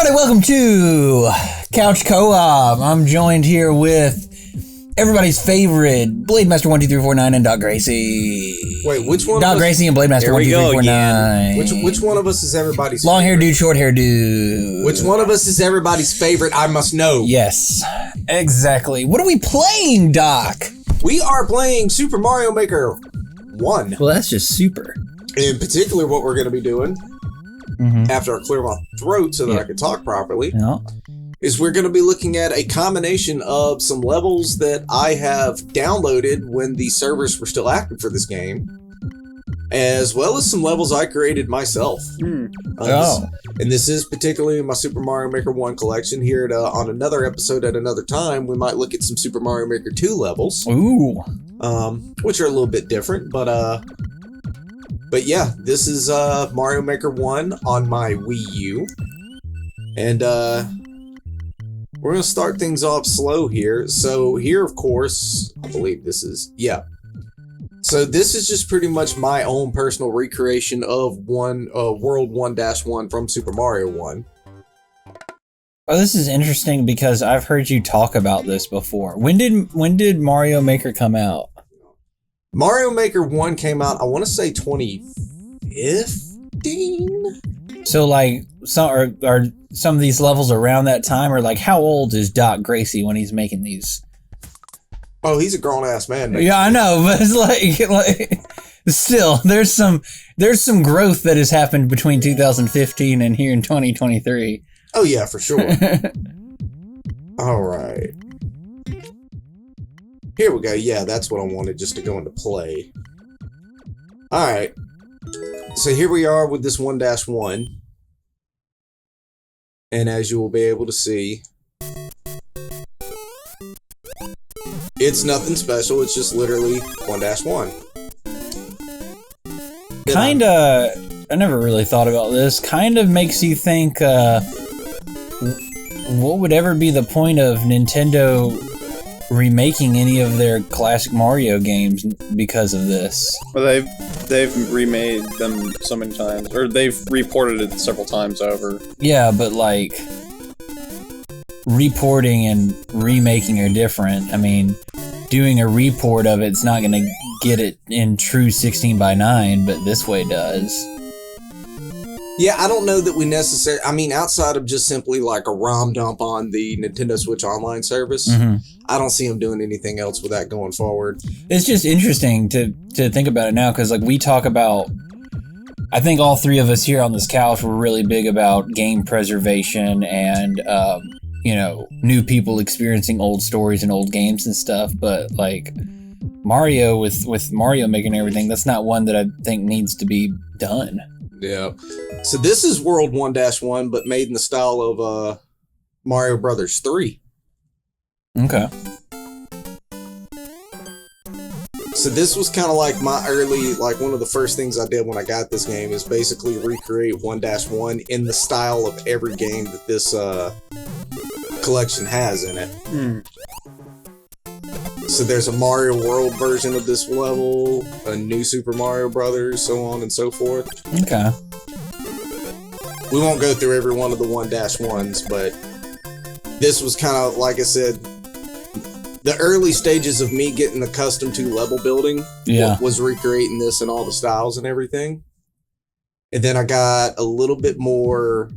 everybody, welcome to Couch Co-op. I'm joined here with everybody's favorite Blade Master 12349 and Doc Gracie. Wait, which one? Doc Gracie and Blade Master 12349. Which one of us is everybody's long hair favorite? dude, short hair dude. Which one of us is everybody's favorite? I must know. Yes, exactly. What are we playing, Doc? We are playing Super Mario Maker 1. Well, that's just super. In particular, what we're going to be doing after I clear my throat so that I can talk properly. Is we're going to be looking at a combination of some levels that I have downloaded when the servers were still active for this game, as well as some levels I created myself. And this is particularly in my Super Mario Maker 1 collection. Here on another episode at another time, we might look at some Super Mario Maker 2 levels. Ooh. Which are a little bit different, but yeah, this is Mario Maker 1 on my Wii U. And we're going to start things off slow here. So here, of course, I believe this is, So this is just pretty much my own personal recreation of World 1-1 from Super Mario 1. Oh, this is interesting because I've heard you talk about this before. When did Mario Maker come out? Mario Maker 1 came out, I want to say 2015? So, like, are some of these levels around that time, or like, how old is Doc Gracie when he's making these? Oh, he's a grown-ass man. Yeah, I know, but it's like still, there's some growth that has happened between 2015 and here in 2023. Oh, yeah, for sure. All right. Here we go. Yeah, that's what I wanted, just to go into play. All right. So here we are with this 1-1. And as you will be able to see, it's nothing special. It's just literally 1-1. Kinda, I never really thought about this. Kind of makes you think, what would ever be the point of Nintendo remaking any of their classic Mario games because of this? Well, they've remade them so many times, or they've reported it several times over. Yeah, but like, reporting and remaking are different. I mean, doing a report of it's not going to get it in true 16:9, but this way does. Yeah, I don't know that we necessarily... I mean, outside of just simply like a ROM dump on the Nintendo Switch Online service, I don't see them doing anything else with that going forward. It's just interesting to think about it now, because like we talk about... I think all three of us here on this couch were really big about game preservation and, you know, new people experiencing old stories and old games and stuff, but like Mario with Mario making everything, that's not one that I think needs to be done. Yeah. So this is World 1-1, but made in the style of Mario Brothers 3. Okay. So this was kind of like my early, like one of the first things I did when I got this game is basically recreate 1-1 in the style of every game that this collection has in it. So there's a Mario World version of this level, a new Super Mario Brothers, so on and so forth. Okay. We won't go through every one of the 1-1s, but this was kind of, like I said, the early stages of me getting accustomed to level building was recreating this in all the styles and everything. And then I got a little bit more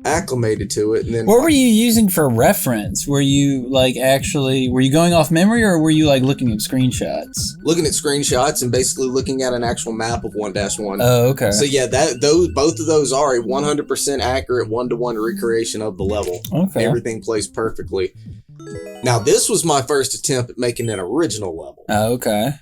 acclimated to it. And then what were you using for reference? Were you like were you going off memory, or were you like looking at screenshots? Looking at screenshots and basically looking at an actual map of 1-1. Oh, okay. So yeah, both of those are a 100% accurate 1-to-1 recreation of the level. Okay. Everything plays perfectly. Now this was my first attempt at making an original level. Oh, okay.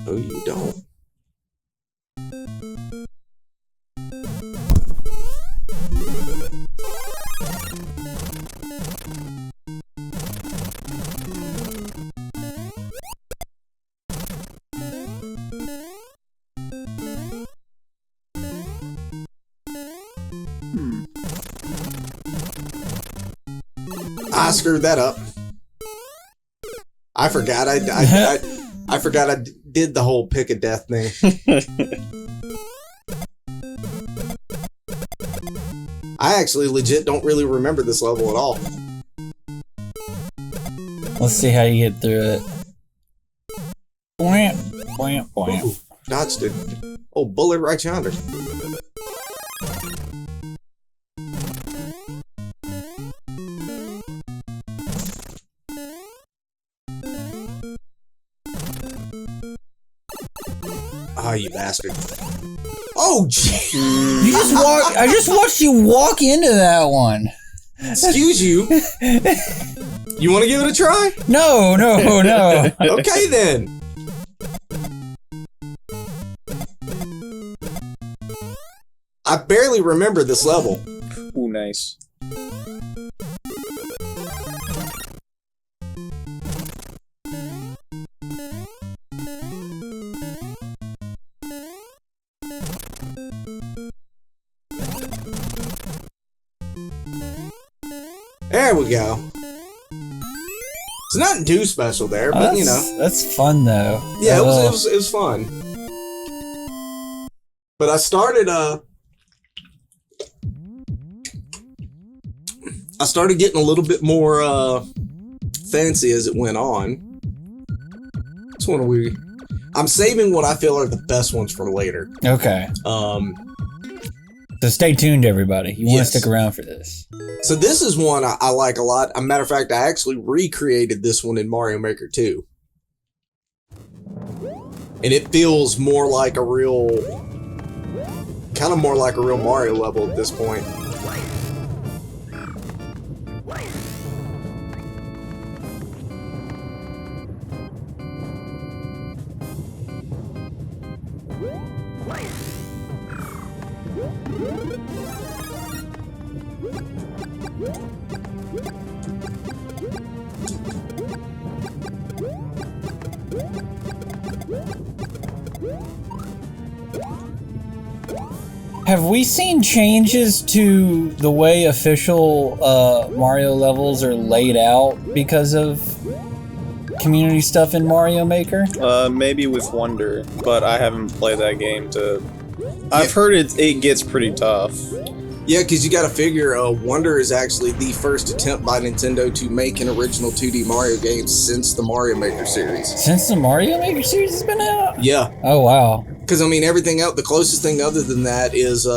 Oh, you don't. I screwed that up. I forgot. I forgot I did the whole pick of death thing. I actually legit don't really remember this level at all. Let's see how you get through it. Bwamp, bwamp, bwamp. Ooh, dodged it. Oh, bullet right yonder. Ah, you bastard. Oh, gee. You just walk. I just watched you walk into that one. Excuse you. You want to give it a try? No. Okay, then. I barely remember this level. Ooh, nice. There we go. It's nothing too special there, but you know. That's fun though. Yeah, it was fun. But I started getting a little bit more fancy as it went on. Which one are we? I'm saving what I feel are the best ones for later. Okay. So stay tuned, everybody. You want to stick around for this. So this is one I like a lot. As a matter of fact, I actually recreated this one in Mario Maker 2. And it feels more like a real... kind of more like a real Mario level at this point. Have we seen changes to the way official Mario levels are laid out because of community stuff in Mario Maker? Maybe with Wonder, but I haven't played that game to... I've heard it gets pretty tough. Yeah, because you got to figure Wonder is actually the first attempt by Nintendo to make an original 2D Mario game since the Mario Maker series. Since the Mario Maker series has been out? Yeah. Oh, wow. Because, I mean, everything else, the closest thing other than that is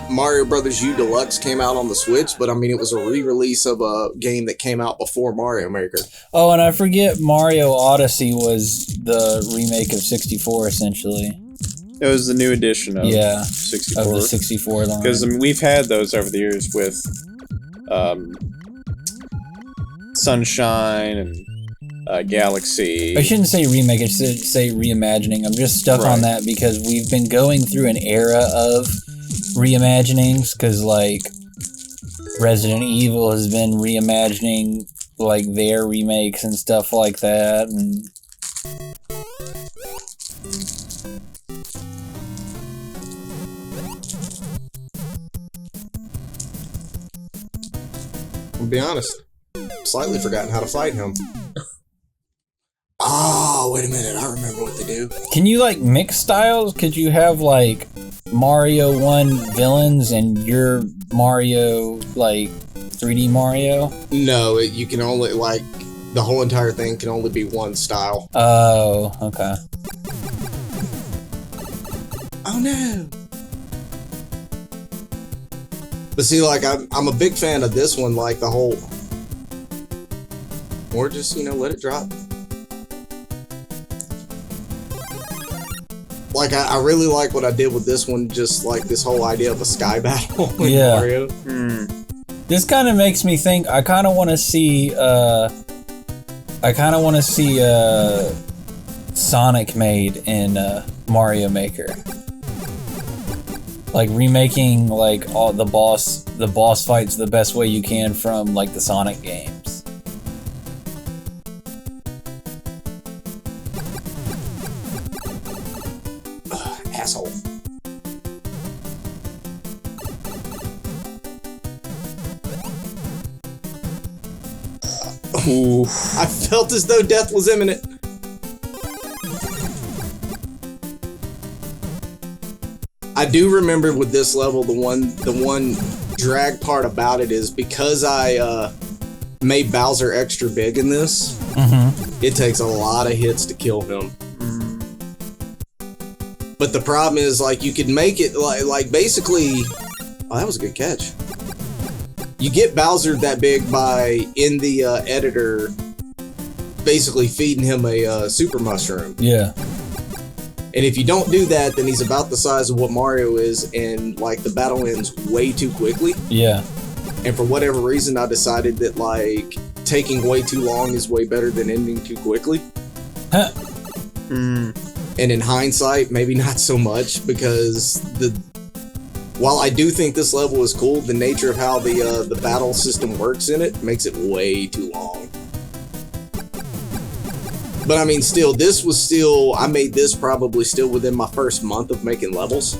Mario Brothers U Deluxe came out on the Switch, but, I mean, it was a re-release of a game that came out before Mario Maker. Oh, and I forget Mario Odyssey was the remake of 64, essentially. It was the new edition of 64. Of the 64 line. Because I mean, we've had those over the years with Sunshine and Galaxy. I shouldn't say remake, I should say reimagining. I'm just stuck on that because we've been going through an era of reimaginings, because, like, Resident Evil has been reimagining, like, their remakes and stuff like that, and... I'll be honest, slightly forgotten how to fight him. Oh, wait a minute, I remember what to do. Can you, like, mix styles? Could you have, like, Mario 1 villains and your Mario, like, 3D Mario? No, you can only, like, the whole entire thing can only be one style. Oh, okay. Oh, no. But see, like, I'm a big fan of this one, like, the whole... Or just, you know, let it drop. Like, I really like what I did with this one, just, like, this whole idea of a sky battle in Mario. This kind of makes me think, I kind of want to see, Sonic made in, Mario Maker. Like, remaking, like, all the boss fights the best way you can from, like, the Sonic games. Ugh, asshole. Ooh. I felt as though death was imminent. I do remember with this level, the one drag part about it is because I made Bowser extra big in this, it takes a lot of hits to kill him. But the problem is, like, you could make it like basically. Oh, that was a good catch. You get Bowser that big by in the editor, basically feeding him a super mushroom. Yeah. And if you don't do that, then he's about the size of what Mario is, and like the battle ends way too quickly. Yeah. And for whatever reason, I decided that like taking way too long is way better than ending too quickly. Huh. And in hindsight, maybe not so much, because while I do think this level is cool, the nature of how the battle system works in it makes it way too long. But I mean, still, I made this probably still within my first month of making levels.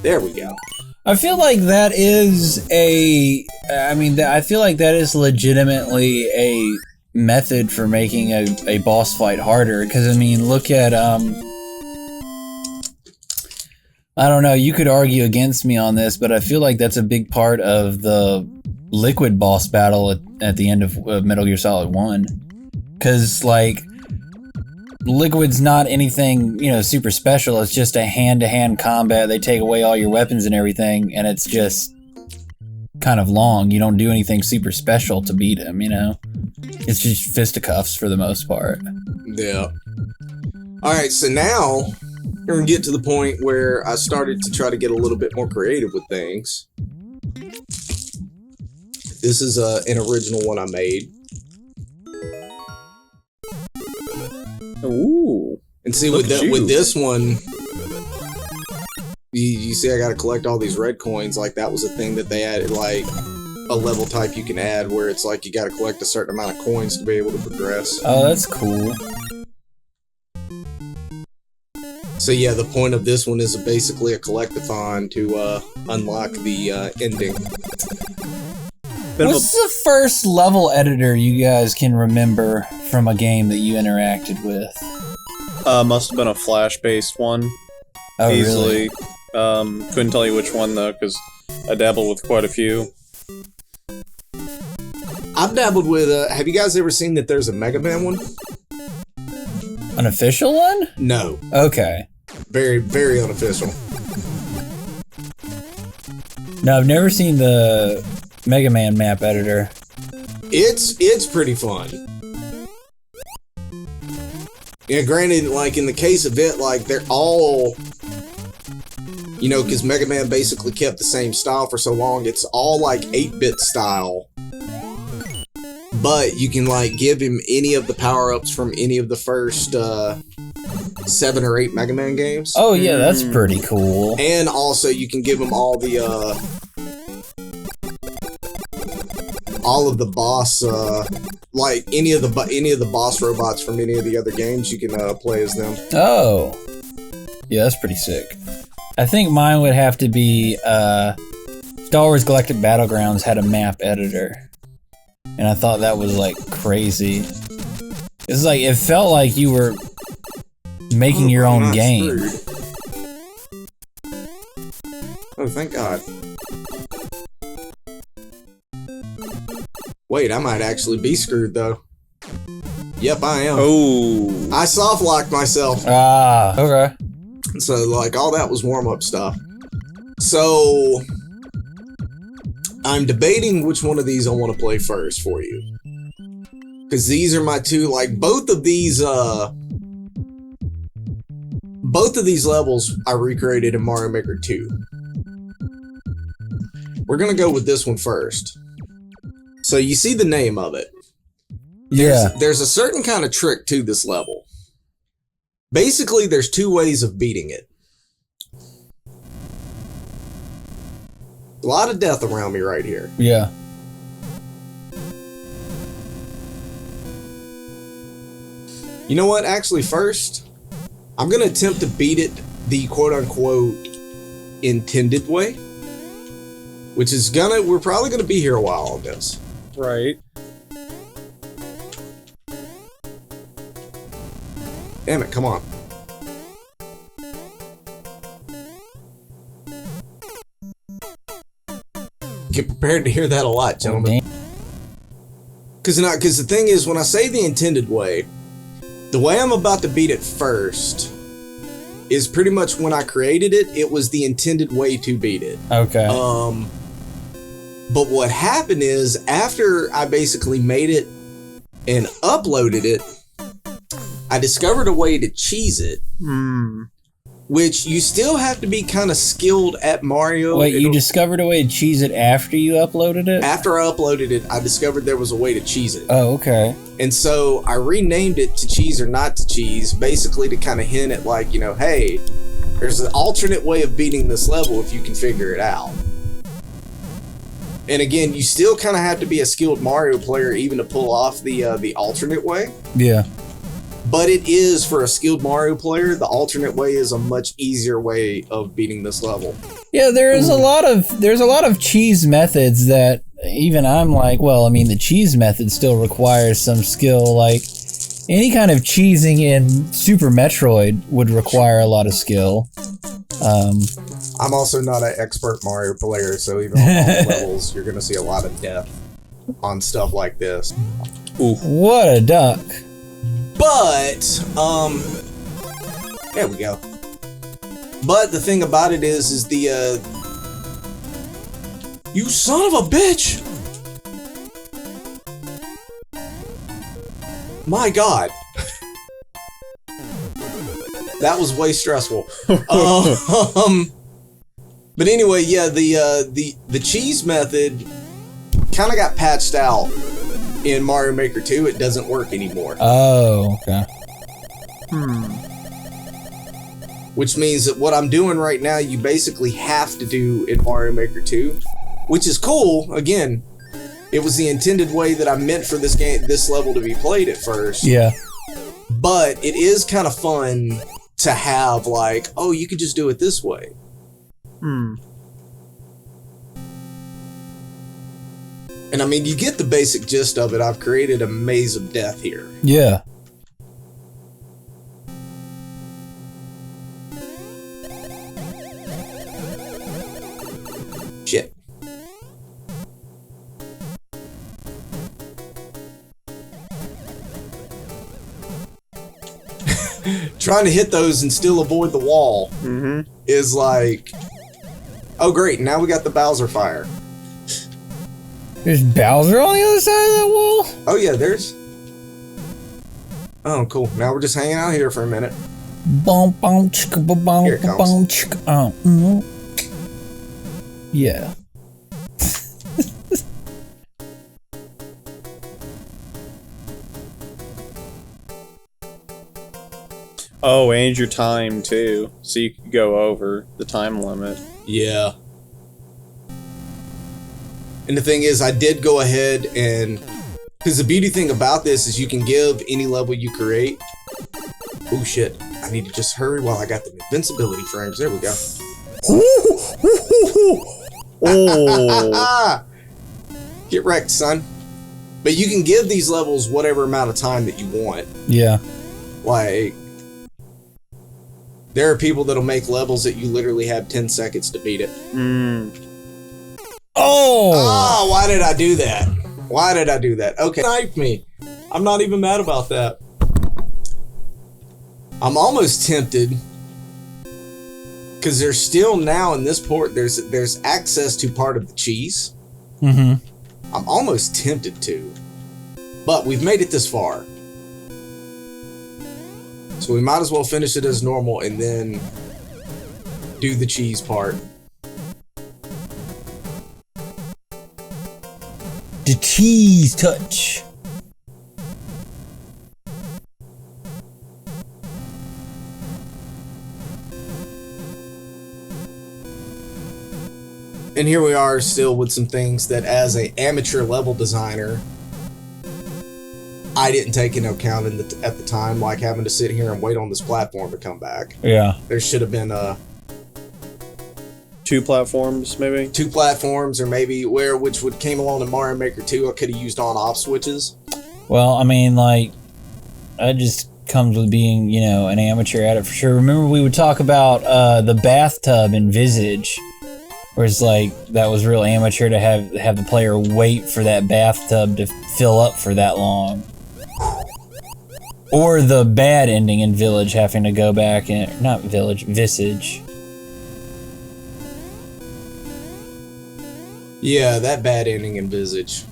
There we go. I feel like that is I feel like that is legitimately a method for making a boss fight harder. Because, I mean, look at, I don't know, you could argue against me on this, but I feel like that's a big part of the Liquid boss battle at the end of Metal Gear Solid 1. Because, like, Liquid's not anything, super special. It's just a hand-to-hand combat. They take away all your weapons and everything, and it's just kind of long. You don't do anything super special to beat him, It's just fisticuffs for the most part. Yeah. Alright, so now we're going to get to the point where I started to try to get a little bit more creative with things. This is an original one I made. Ooh. And see, with this one, you see I got to collect all these red coins. Like, that was a thing that they added, like, a level type you can add where it's like you got to collect a certain amount of coins to be able to progress. Oh, that's cool. So yeah, the point of this one is basically a collectathon to unlock the ending. What's the first level editor you guys can remember from a game that you interacted with? Must have been a Flash-based one. Oh, easily. Really? Couldn't tell you which one though, because I dabbled with quite a few. I've dabbled with. Have you guys ever seen that there's a Mega Man one? An official one? No. Okay. Very, very unofficial. No, I've never seen the Mega Man map editor. It's pretty fun. Yeah, granted, like in the case of it, like they're all, because Mega Man basically kept the same style for so long. It's all like 8-bit style. But you can like give him any of the power-ups from any of the first 7 or 8 Mega Man games. Oh yeah, that's pretty cool. And also you can give him all of the boss, like any of the boss robots from any of the other games. You can play as them. Oh, yeah, that's pretty sick. I think mine would have to be Star Wars Galactic Battlegrounds had a map editor, and I thought that was like crazy. It's like it felt like you were making your own game. Screwed. Oh, thank God. Wait, I might actually be screwed, though. Yep, I am. Oh. I soft-locked myself. Ah, okay. So, like, all that was warm-up stuff. So, I'm debating which one of these I want to play first for you. Because these are my two, like, both of these levels I recreated in Mario Maker 2. We're going to go with this one first. So you see the name of it. Yeah. There's a certain kind of trick to this level. Basically, there's 2 ways of beating it. A lot of death around me right here. Yeah. You know what? Actually, first, I'm going to attempt to beat it the quote-unquote intended way. Which is we're probably going to be here a while on this. Right. Damn it, come on. Get prepared to hear that a lot, gentlemen. Because the thing is, when I say the intended way, the way I'm about to beat it first is pretty much when I created it, it was the intended way to beat it. Okay. But what happened is, after I basically made it and uploaded it, I discovered a way to cheese it. Which you still have to be kind of skilled at Mario. Wait, you discovered a way to cheese it after you uploaded it? After I uploaded it, I discovered there was a way to cheese it. Oh, okay. And so I renamed it to Cheese or Not to Cheese, basically to kind of hint at like, you know, hey, there's an alternate way of beating this level if you can figure it out. And again, you still kind of have to be a skilled Mario player even to pull off the alternate way. Yeah. But it is, for a skilled Mario player, the alternate way is a much easier way of beating this level. Yeah, there's a lot of cheese methods that even I'm like, well, I mean, the cheese method still requires some skill. Like any kind of cheesing in Super Metroid would require a lot of skill. I'm also not an expert Mario player, so even on all the levels, you're gonna see a lot of death on stuff like this. Ooh. What a duck. But, there we go. But the thing about it is the, you son of a bitch! My God. That was way stressful. But anyway, yeah, the cheese method kind of got patched out. In Mario Maker 2, it doesn't work anymore. Oh, okay. Which means that what I'm doing right now, you basically have to do in Mario Maker 2, which is cool. Again, it was the intended way that I meant for this level to be played at first. Yeah. But it is kind of fun to have like, oh, you could just do it this way. And I mean, you get the basic gist of it. I've created a maze of death here. Yeah. Shit. Trying to hit those and still avoid the wall is like, oh great, now we got the Bowser fire. There's Bowser on the other side of that wall? Oh yeah, there's... Oh, cool. Now we're just hanging out here for a minute. Here it comes. Yeah. Oh, and your time too, so you can go over the time limit. Yeah. And the thing is, I did go ahead and... Because the beauty thing about this is you can give any level you create... Oh shit, I need to just hurry while I got the invincibility frames. There we go. Oh. Get wrecked, son. But you can give these levels whatever amount of time that you want. Yeah. Like... There are people that'll make levels that you literally have 10 seconds to beat it. Oh, why did I do that? Why did I do that? Okay, knife me. I'm not even mad about that. I'm almost tempted because there's still now in this port there's access to part of the cheese. I'm almost tempted to, but we've made it this far, so we might as well finish it as normal and then do the cheese part. The cheese touch. And here we are still with some things that as an amateur level designer, I didn't take into account at the time, like having to sit here and wait on this platform to come back. Yeah. There should have been 2 platforms, maybe? 2 platforms, or maybe which would came along in Mario Maker 2, I could have used on-off switches. Well, I mean, like, I just comes with being, you know, an amateur at it for sure. Remember we would talk about the bathtub in Visage, where it's like that was real amateur to have the player wait for that bathtub to fill up for that long. Or the bad ending in Village, having to go back and not Village, Visage. Yeah, that bad ending in Visage.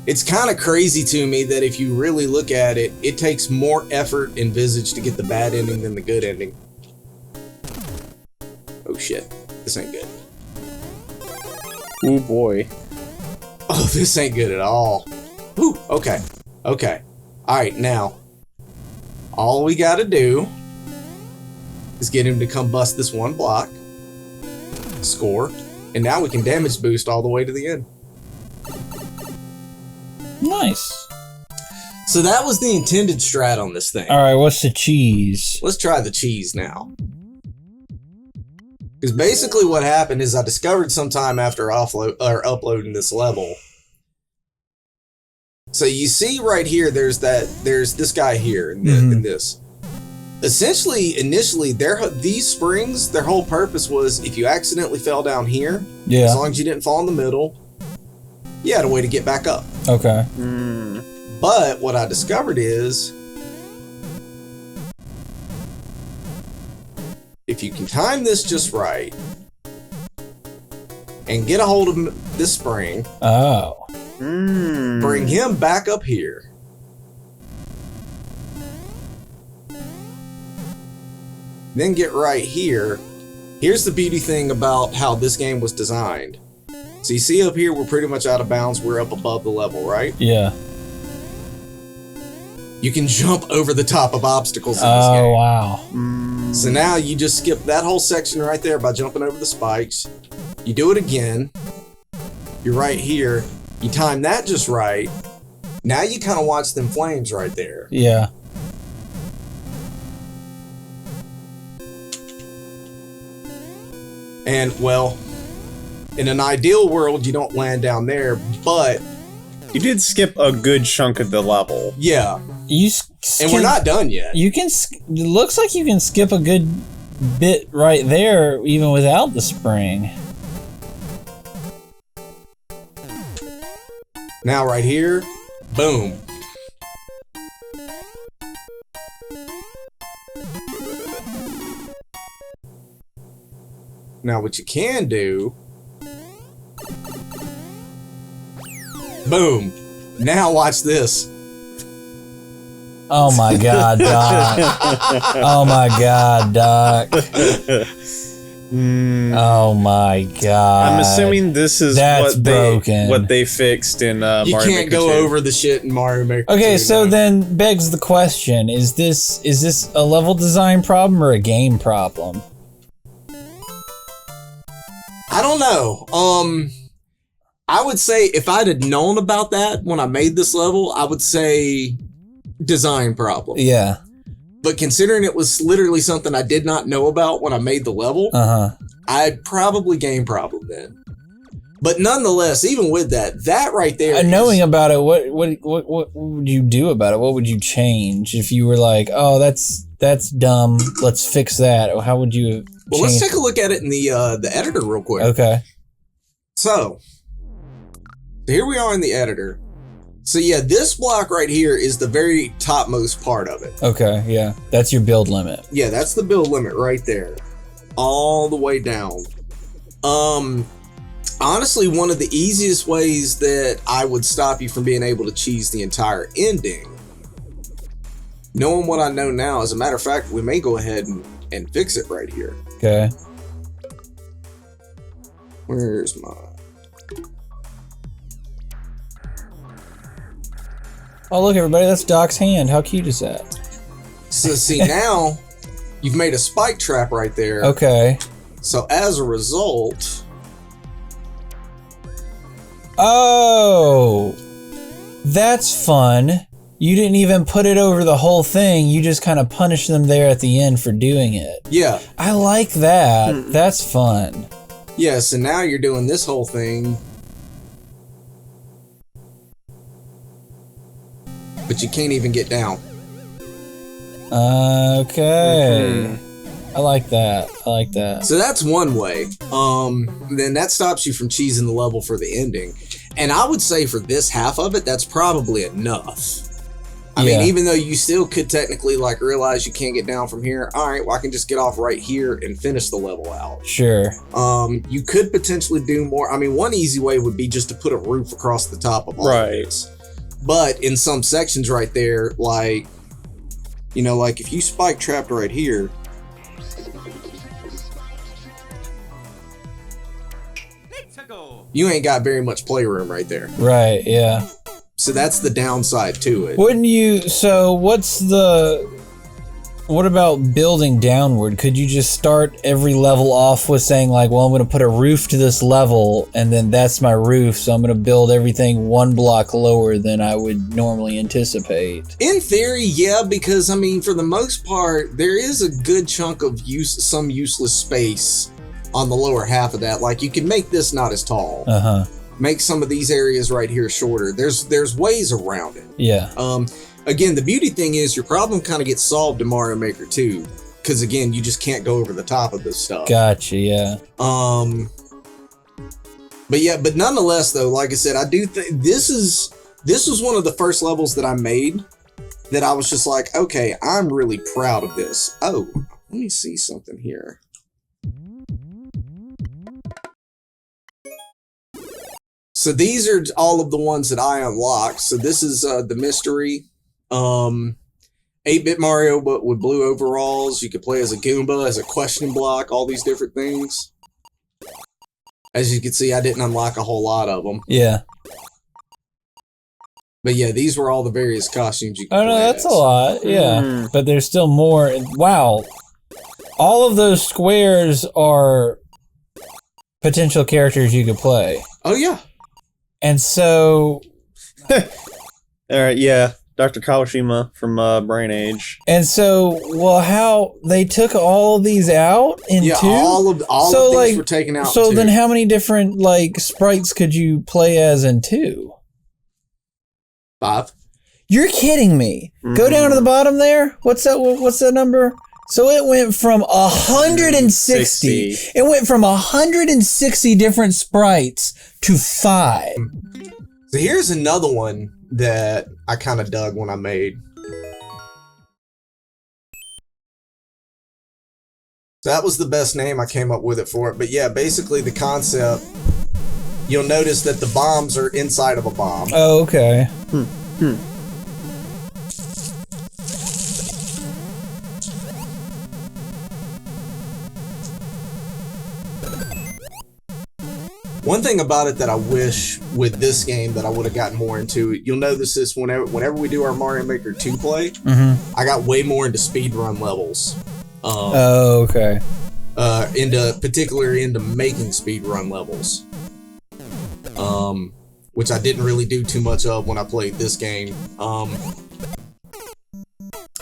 It's kind of crazy to me that if you really look at it, it takes more effort in Visage to get the bad ending than the good ending. Oh shit, this ain't good. Oh boy. Oh, this ain't good at all. Whew, okay, okay. Alright, now, all we gotta do is get him to come bust this one block, score, and now we can damage boost all the way to the end. Nice. So that was the intended strat on this thing. Alright, what's the cheese? Let's try the cheese now. Because basically what happened is I discovered sometime after uploading this level. So you see right here, there's this guy here in this. Essentially, initially, these springs, their whole purpose was if you accidentally fell down here, as long as you didn't fall in the middle, you had a way to get back up. Okay. But what I discovered is, if you can time this just right and get a hold of this spring, bring him back up here, then get right here. Here's the beauty thing about how this game was designed. So you see up here, we're pretty much out of bounds. We're up above the level, right? Yeah. You can jump over the top of obstacles in this game. Oh, wow. So now you just skip that whole section right there by jumping over the spikes. You do it again. You're right here. You time that just right. Now you kind of watch them flames right there. Yeah. And, well, in an ideal world, you don't land down there, but... You did skip a good chunk of the level. Yeah. And we're not done yet. You can... It looks like you can skip a good bit right there, even without the spring. Now, right here, boom. Now, what you can do... Boom. Now watch this. Oh my god, Doc. Oh my god, Doc. Oh my god. I'm assuming this is what they fixed in Mario Maker 2. You can't go over the shit in Mario Maker 2. Okay, so then begs the question, is this a level design problem or a game problem? I don't know. I would say if I'd have known about that when I made this level, I would say design problem. Yeah. But considering it was literally something I did not know about when I made the level, I'd probably game problem then. But nonetheless, even with that right there, knowing about it, what would you do about it? What would you change if you were like, oh, that's dumb, let's fix that? How would you? Well, let's take a look at it in the editor real quick. Okay. So here we are in the editor. So yeah, this block right here is the very topmost part of it. Okay, yeah. That's your build limit. Yeah, that's the build limit right there. All the way down. Honestly, one of the easiest ways that I would stop you from being able to cheese the entire ending, knowing what I know now, as a matter of fact, we may go ahead and fix it right here. Okay. Where's my... Oh, look, everybody, that's Doc's hand. How cute is that? So, see, now you've made a spike trap right there. Okay. So, as a result... Oh! That's fun. You didn't even put it over the whole thing. You just kind of punished them there at the end for doing it. Yeah. I like that. That's fun. Yeah, so now you're doing this whole thing... But you can't even get down. Okay. I like that. I like that. So that's one way. Then that stops you from cheesing the level for the ending. And I would say for this half of it, that's probably enough. I mean, even though you still could technically like realize you can't get down from here. All right, well, I can just get off right here and finish the level out. Sure. You could potentially do more. I mean, one easy way would be just to put a roof across the top of all of this. But in some sections right there, like, you know, like if you spike trapped right here, you ain't got very much playroom right there. Right, yeah. So that's the downside to it. Wouldn't you, so what about building downward? Could you just start every level off with saying like, well, I'm going to put a roof to this level and then that's my roof, so I'm going to build everything one block lower than I would normally anticipate? In theory, yeah, because I mean, for the most part, there is a good chunk of some useless space on the lower half of that. Like you can make this not as tall. Make some of these areas right here shorter. There's ways around it. Yeah. Again, the beauty thing is your problem kind of gets solved in Mario Maker 2, because again, you just can't go over the top of this stuff. Gotcha, yeah. But nonetheless though, like I said, I do think this was one of the first levels that I made that I was just like, okay, I'm really proud of this. Oh, let me see something here. So these are all of the ones that I unlocked. So this is the mystery, 8-bit Mario, but with blue overalls. You could play as a Goomba, as a question block, all these different things. As you can see, I didn't unlock a whole lot of them. Yeah. But yeah, these were all the various costumes you could play that's as. a lot, yeah. But there's still more. Wow. All of those squares are potential characters you could play. Oh, yeah. And so... All right, yeah. Dr. Kawashima from Brain Age. And so, well, how... They took all of these out in 2? All of these were taken out So too. then how many different, like, sprites could you play as in 2? 5. You're kidding me. Go down to the bottom there. What's that number? So it went from 160. It went from 160 different sprites to 5. So here's another one that I kind of dug when I made. So that was the best name I came up with it for it. But yeah, basically the concept, you'll notice that the bombs are inside of a bomb. Oh, okay. One thing about it that I wish with this game that I would have gotten more into, you'll notice this whenever we do our Mario Maker 2 play, I got way more into speedrun levels. Okay. Particularly into making speedrun levels. Which I didn't really do too much of when I played this game. By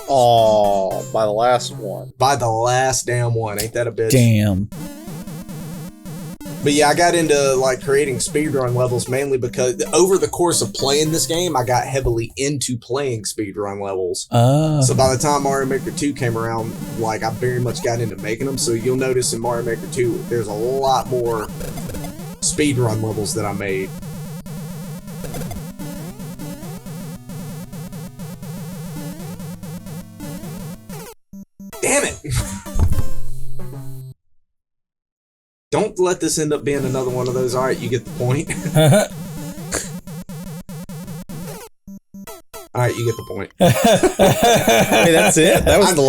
the last one. By the last damn one. Ain't that a bitch? Damn. But yeah, I got into like creating speedrun levels mainly because over the course of playing this game, I got heavily into playing speedrun levels. So by the time Mario Maker 2 came around, like I very much got into making them. So you'll notice in Mario Maker 2, there's a lot more speedrun levels that I made. Damn it! Don't let this end up being another one of those. All right, you get the point. All right, you get the point. Hey, that's it? That's the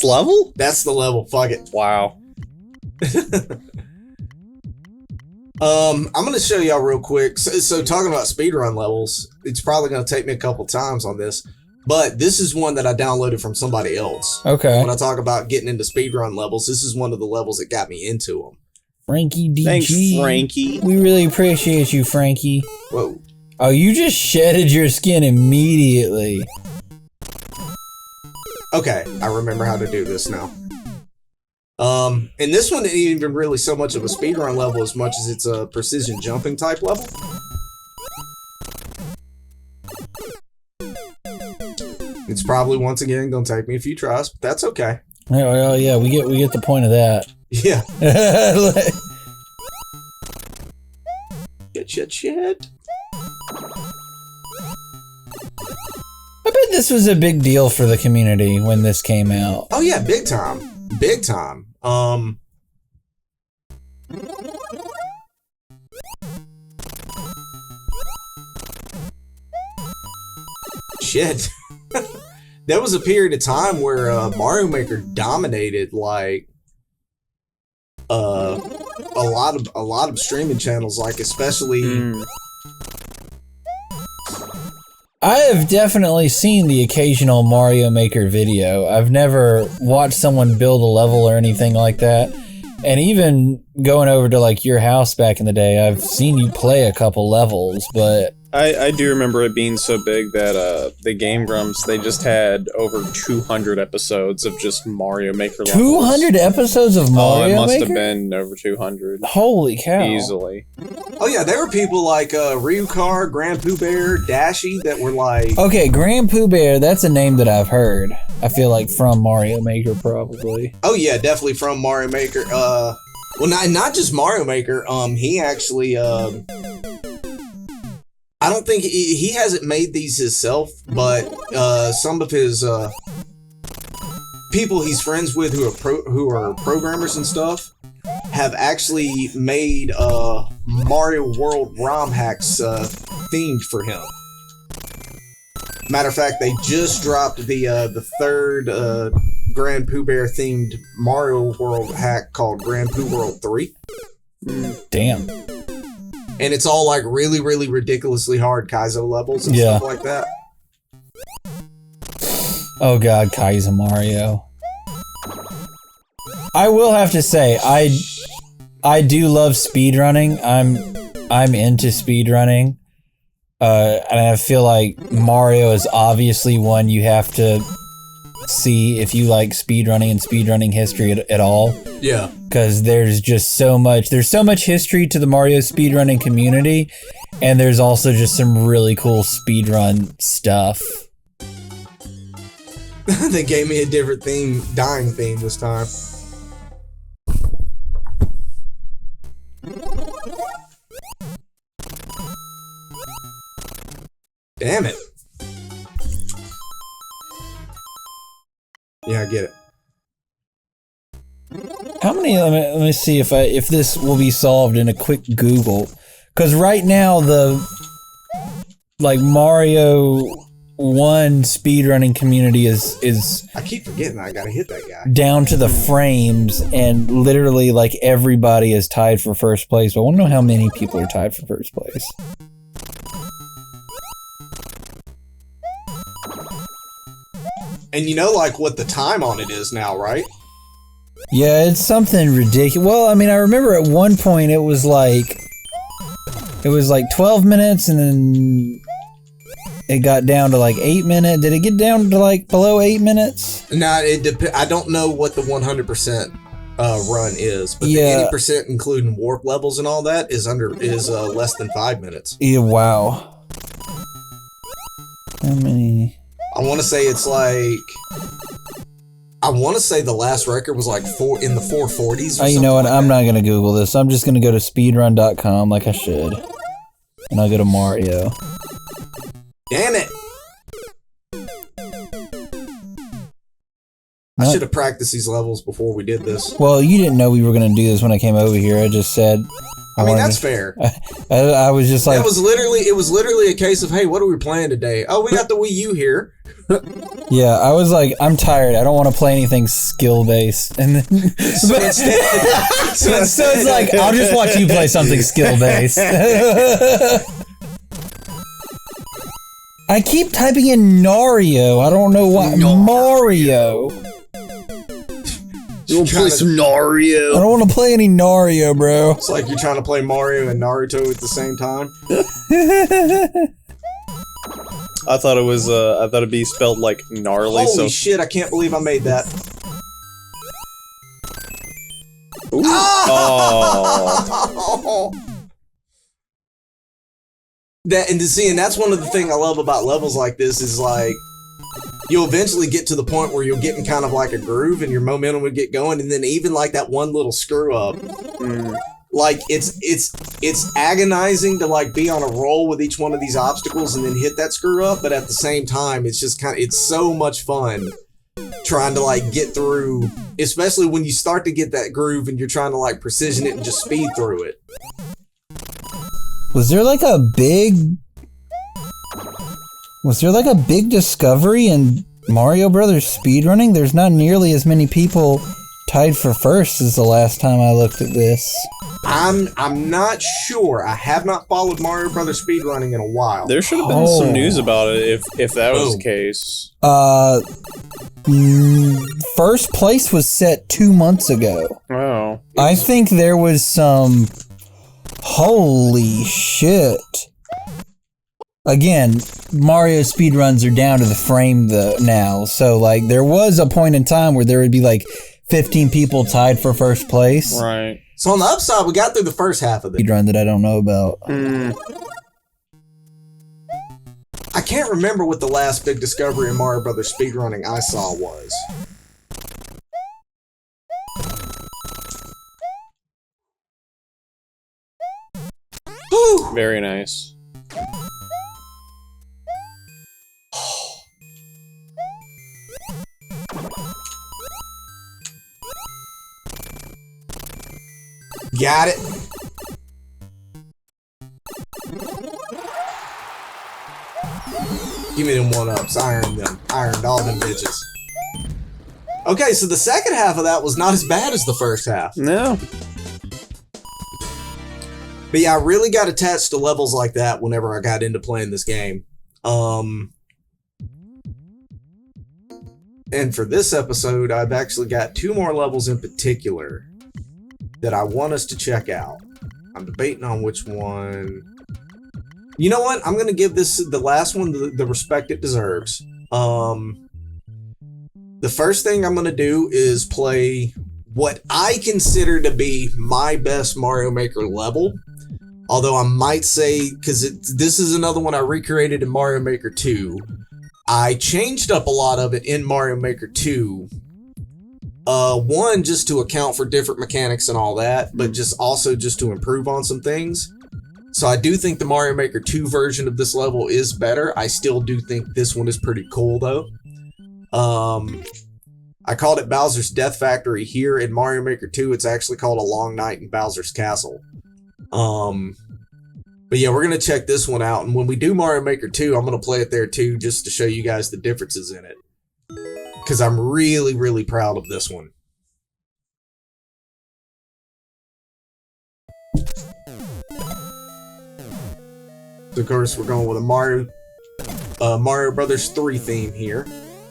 level? That's the level. Fuck it. Wow. I'm going to show y'all real quick. So talking about speedrun levels, it's probably going to take me a couple times on this, but this is one that I downloaded from somebody else. Okay. When I talk about getting into speedrun levels, this is one of the levels that got me into them. Frankie DG. Thanks, Frankie. We really appreciate you, Frankie. Whoa. Oh, you just shedded your skin immediately. Okay, I remember how to do this now. And this one isn't even really so much of a speedrun level as much as it's a precision jumping type level. It's probably once again gonna take me a few tries, but that's okay. Oh yeah, we get the point of that. Yeah. Shit. I bet this was a big deal for the community when this came out. Oh yeah, big time. Shit. There was a period of time where Mario Maker dominated like a lot of streaming channels, like especially. I have definitely seen the occasional Mario Maker video. I've never watched someone build a level or anything like that. And even going over to like your house back in the day, I've seen you play a couple levels, but I do remember it being so big that the Game Grumps, they just had over 200 episodes of just Mario Maker levels. 200 episodes of Mario Maker? It must have been over 200. Holy cow. Easily. Oh yeah, there were people like Ryukar, Grand Pooh Bear, Dashi that were like... Okay, Grand Pooh Bear, that's a name that I've heard. I feel like from Mario Maker, probably. Oh yeah, definitely from Mario Maker. Well, not just Mario Maker. He actually... I don't think he hasn't made these himself, but some of his people he's friends with who are programmers and stuff have actually made Mario World ROM hacks themed for him. Matter of fact, they just dropped the third Grand Pooh Bear themed Mario World hack called Grand Pooh World 3. Damn. And it's all like really, really ridiculously hard Kaizo levels and stuff like that. Oh god, Kaizo Mario. I will have to say, I do love speedrunning. I'm into speedrunning. And I feel like Mario is obviously one you have to see if you like speedrunning and speedrunning history at all. Yeah. Because there's so much history to the Mario speedrunning community, and there's also just some really cool speedrun stuff. They gave me a different theme, dying theme this time. Damn it. Yeah, I get it. How many? Let me see if this will be solved in a quick Google. Because right now the Mario 1 speedrunning community is I keep forgetting I gotta hit that guy. Down to the frames, and literally like everybody is tied for first place. But I want to know how many people are tied for first place. And you know like what the time on it is now, right? Yeah, it's something ridiculous. Well, I mean, I remember at one point it was like 12 minutes, and then it got down to like 8 minutes. Did it get down to like below 8 minutes? Nah, I don't know what the 100% run is, but the 80% including warp levels and all that is less than 5 minutes. Yeah, wow. How many? I want to say it's like... I want to say the last record was like in the 440s. You know what? I'm not going to Google this. I'm just going to go to speedrun.com like I should. And I'll go to Mario. Damn it! I should have practiced these levels before we did this. Well, you didn't know we were going to do this when I came over here. I just said... I mean, that's fair. I was just like... It was literally a case of, hey, what are we playing today? Oh, we got the Wii U here. Yeah, I was like, I'm tired. I don't want to play anything skill-based. And then... so it's like, I'll just watch you play something skill-based. I keep typing in Nario. I don't know why. Mario. You want to play some Nario? I don't want to play any Nario, bro. It's like you're trying to play Mario and Naruto at the same time. I thought it'd be spelled like gnarly. Holy shit, I can't believe I made that. Ooh. Oh. And that's one of the things I love about levels like this is like, you'll eventually get to the point where you'll get in kind of like a groove and your momentum would get going, and then even like that one little screw up, like it's agonizing to like be on a roll with each one of these obstacles and then hit that screw up, but at the same time, it's just it's so much fun trying to like get through, especially when you start to get that groove and you're trying to like precision it and just speed through it. Was there like a big discovery in Mario Brothers speedrunning? There's not nearly as many people tied for first as the last time I looked at this. I'm not sure. I have not followed Mario Brothers speedrunning in a while. There should have been some news about it if that was the case. First place was set 2 months ago. Oh. I think there was some... Holy shit. Again, Mario speedruns are down to the frame now, so like there was a point in time where there would be like 15 people tied for first place. Right. So on the upside, we got through the first half of it. Speedrun that I don't know about. I can't remember what the last big discovery in Mario Brothers speedrunning I saw was. Whew. Very nice. Got it. Give me them one-ups. Iron them. Ironed all them bitches. Okay, so the second half of that was not as bad as the first half. No. But yeah, I really got attached to levels like that whenever I got into playing this game. And for this episode, I've actually got 2 more levels in particular that I want us to check out. I'm debating on which one. You know what? I'm going to give this, the last one, the respect it deserves. The first thing I'm going to do is play what I consider to be my best Mario Maker level. Although I might say, because this is another one I recreated in Mario Maker 2. I changed up a lot of it in Mario Maker 2. One, just to account for different mechanics and all that, but just also just to improve on some things. So I do think the Mario Maker 2 version of this level is better. I still do think this one is pretty cool, though. I called it Bowser's Death Factory here. In Mario Maker 2, it's actually called A Long Night in Bowser's Castle. But yeah, we're going to check this one out. And when we do Mario Maker 2, I'm going to play it there too, just to show you guys the differences in it. Because I'm really, really proud of this one. So of course, we're going with a Mario Brothers 3 theme here.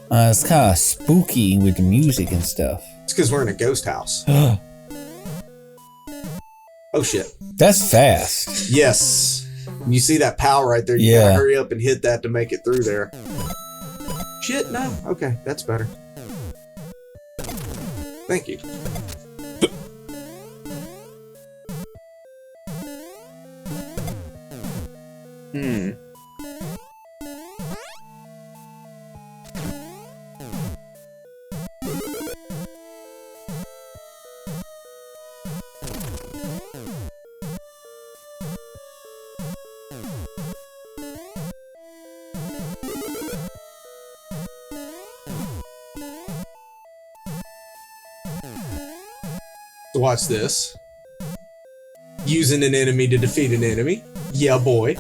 It's kind of spooky with the music and stuff. It's because we're in a ghost house. Oh shit. That's fast. Yes. You see that power right there. You gotta hurry up and hit that to make it through there. Shit, no. Okay, that's better. Thank you. So watch this. Using an enemy to defeat an enemy. Yeah, boy.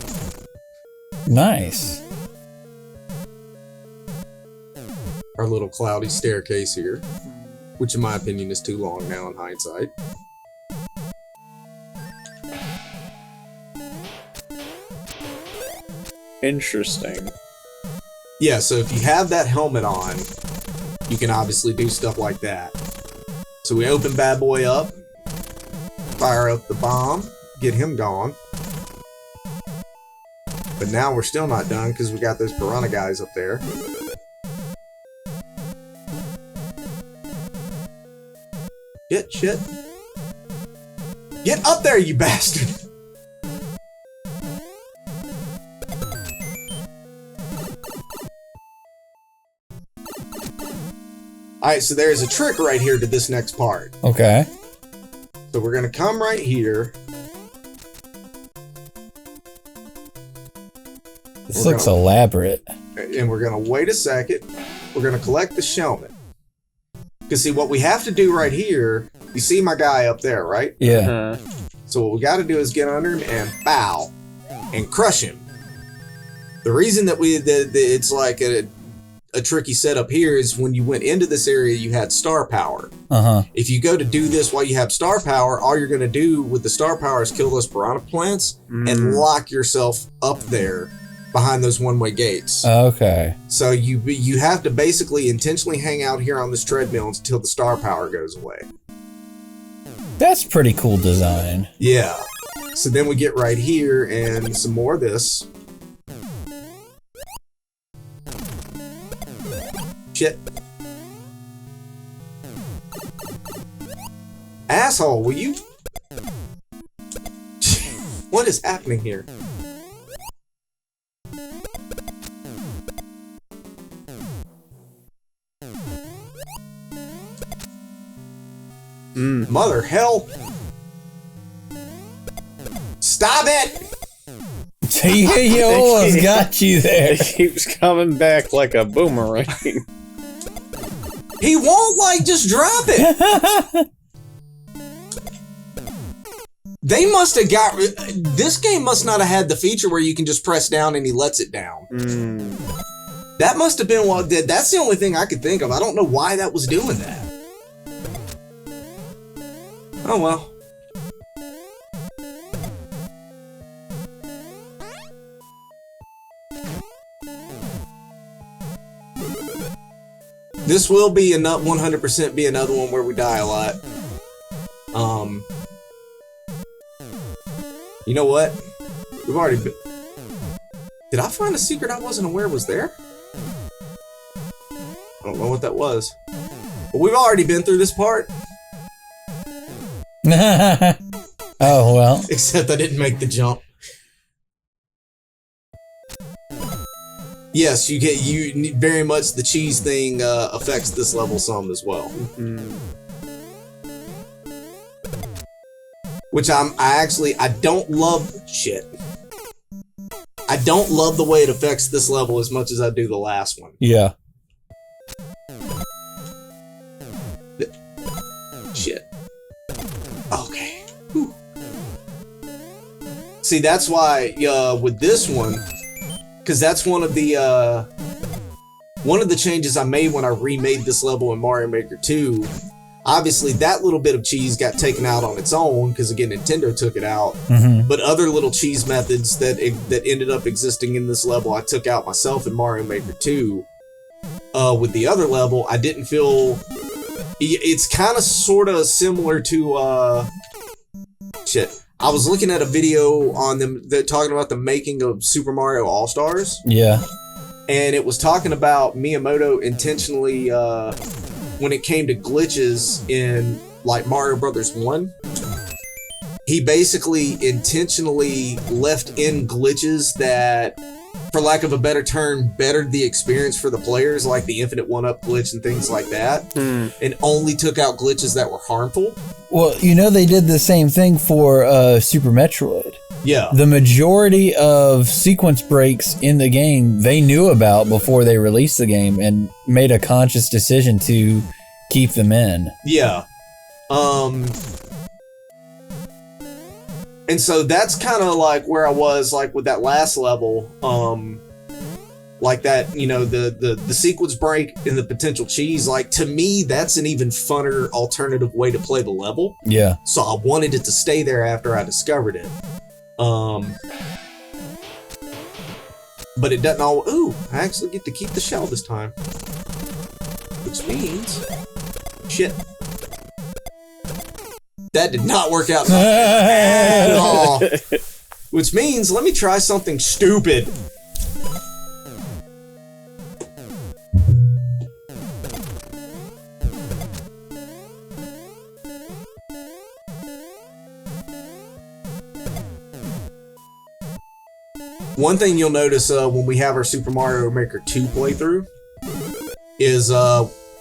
Nice. Our little cloudy staircase here, which in my opinion is too long now in hindsight. Interesting. Yeah, so if you have that helmet on, you can obviously do stuff like that. So we open bad boy up, fire up the bomb, get him gone. But now we're still not done because we got those piranha guys up there. Shit. Get up there, you bastard! Alright, so there's a trick right here to this next part. Okay. So we're going to come right here. This looks elaborate. And we're going to wait a second. We're going to collect the shellman. Because see, what we have to do right here, you see my guy up there, right? Yeah. So what we got to do is get under him and bow and crush him. The reason that it's like a tricky setup here is when you went into this area, you had star power. If you go to do this while you have star power, all you're going to do with the star power is kill those piranha plants and lock yourself up there behind those one-way gates. Okay. So you have to basically intentionally hang out here on this treadmill until the star power goes away. That's pretty cool design. Yeah. So then we get right here and some more of this. Shit. Asshole, will you? What is happening here? Mother hell. Stop it! He almost got you there. It keeps coming back like a boomerang. He won't, like, just drop it. They must have got... This game must not have had the feature where you can just press down and he lets it down. That must have been what did. That's the only thing I could think of. I don't know why that was doing that. Oh, well. This will be 100% be another one where we die a lot. You know what? We've already been... Did I find a secret I wasn't aware was there? I don't know what that was. But we've already been through this part. Oh, well. Except I didn't make the jump. Yes, you very much the cheese thing affects this level some as well. Which I don't love shit. I don't love the way it affects this level as much as I do the last one. Yeah. Shit. Okay. Whew. See, that's why with this one, because that's one of the changes I made when I remade this level in Mario Maker 2. Obviously, that little bit of cheese got taken out on its own because, again, Nintendo took it out. But other little cheese methods that ended up existing in this level, I took out myself in Mario Maker 2. With the other level, I didn't feel... It's kind of sort of similar to... Shit. I was looking at a video on them that talking about the making of Super Mario All-Stars. Yeah. And it was talking about Miyamoto intentionally... when it came to glitches in like Mario Brothers 1, he basically intentionally left in glitches that, for lack of a better term, bettered the experience for the players, like the infinite one-up glitch and things like that, and only took out glitches that were harmful. Well, you know they did the same thing for Super Metroid. Yeah. The majority of sequence breaks in the game they knew about before they released the game and made a conscious decision to keep them in. Yeah. And so that's kind of like where I was like with that last level. Like that, you know, the sequence break and the potential cheese, like to me, that's an even funner alternative way to play the level. Yeah. So I wanted it to stay there after I discovered it. But it doesn't all... Ooh, I actually get to keep the shell this time. Which means... Shit. That did not work out at all. Which means, let me try something stupid. One thing you'll notice when we have our Super Mario Maker 2 playthrough is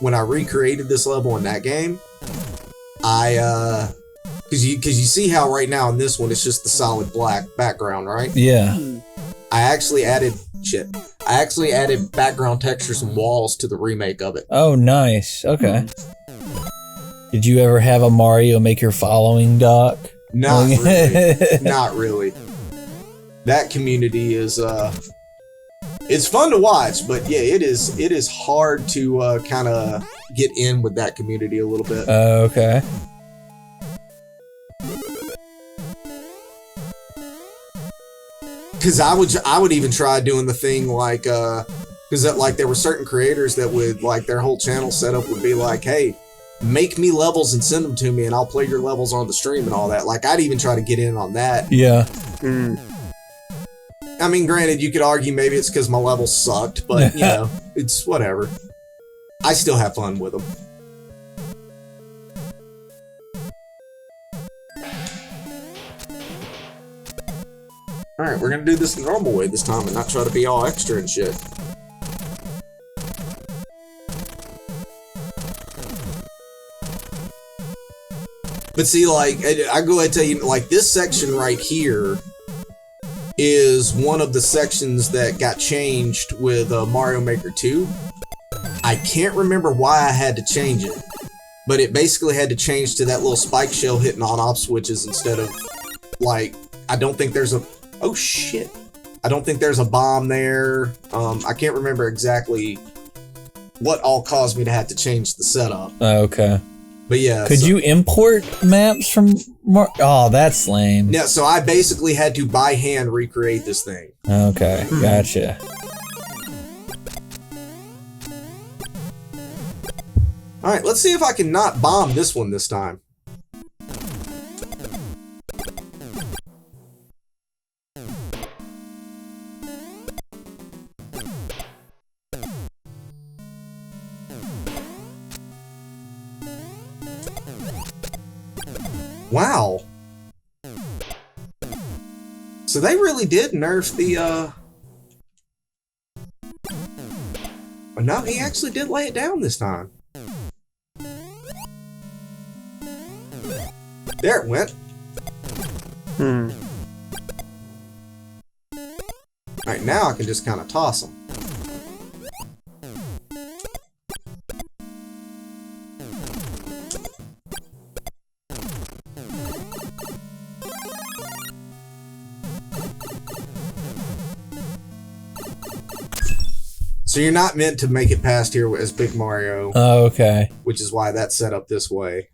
when I recreated this level in that game, because you see how right now in this one it's just the solid black background, right? Yeah. I actually added background textures and walls to the remake of it. Oh, nice. Okay. Did you ever have a Mario make your following, Doc? Not really. Not really. That community is it's fun to watch, but yeah, it is hard to kind of get in with that community a little bit. Okay. Because I would even try doing the thing like because like there were certain creators that would like their whole channel setup would be like, hey, make me levels and send them to me and I'll play your levels on the stream and all that. Like I'd even try to get in on that. Yeah. I mean, granted, you could argue maybe it's because my levels sucked, but you know, it's whatever. I still have fun with them. Alright, we're gonna do this the normal way this time and not try to be all extra and shit. But see, like, I go ahead and tell you, like, this section right here is one of the sections that got changed with Mario Maker 2. I can't remember why I had to change it, but it basically had to change to that little spike shell hitting on-off switches instead of, like, I don't think there's a... Oh, shit. I don't think there's a bomb there. I can't remember exactly what all caused me to have to change the setup. Okay. But yeah. Could you import maps from... Oh, that's lame. Yeah, so I basically had to by hand recreate this thing. Okay, gotcha. Alright, let's see if I can not bomb this one this time. Wow. So they really did nerf the, Oh, no, he actually did lay it down this time. There it went. Alright, now I can just kind of toss them. So you're not meant to make it past here as Big Mario. Oh, okay. Which is why that's set up this way.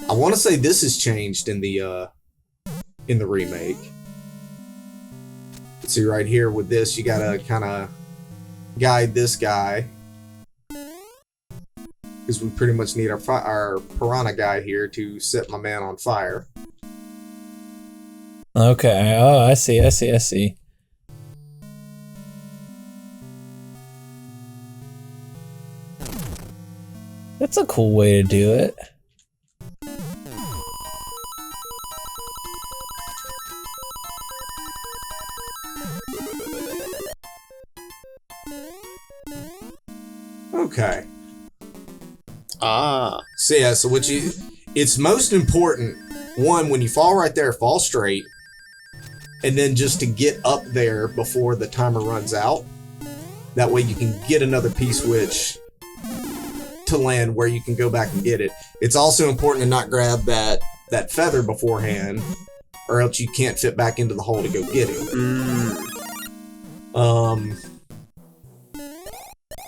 I want to say this has changed in the remake. See right here with this, you gotta kind of guide this guy. Because we pretty much need our piranha guy here to set my man on fire. Okay, oh, I see. That's a cool way to do it. Okay. Ah. So yeah, so it's most important, one, when you fall right there, fall straight, and then just to get up there before the timer runs out. That way you can get another P-switch to land where you can go back and get it. It's also important to not grab that feather beforehand, or else you can't fit back into the hole to go get it.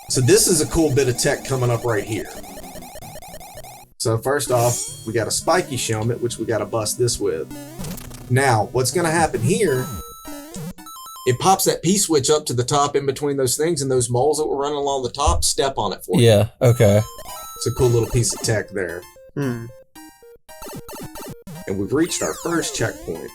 So this is a cool bit of tech coming up right here. So first off, we got a spiky helmet, which we got to bust this with. Now, what's going to happen here, it pops that P-switch up to the top in between those things, and those moles that were running along the top, step on it for you. Yeah, okay. It's a cool little piece of tech there. And we've reached our first checkpoint.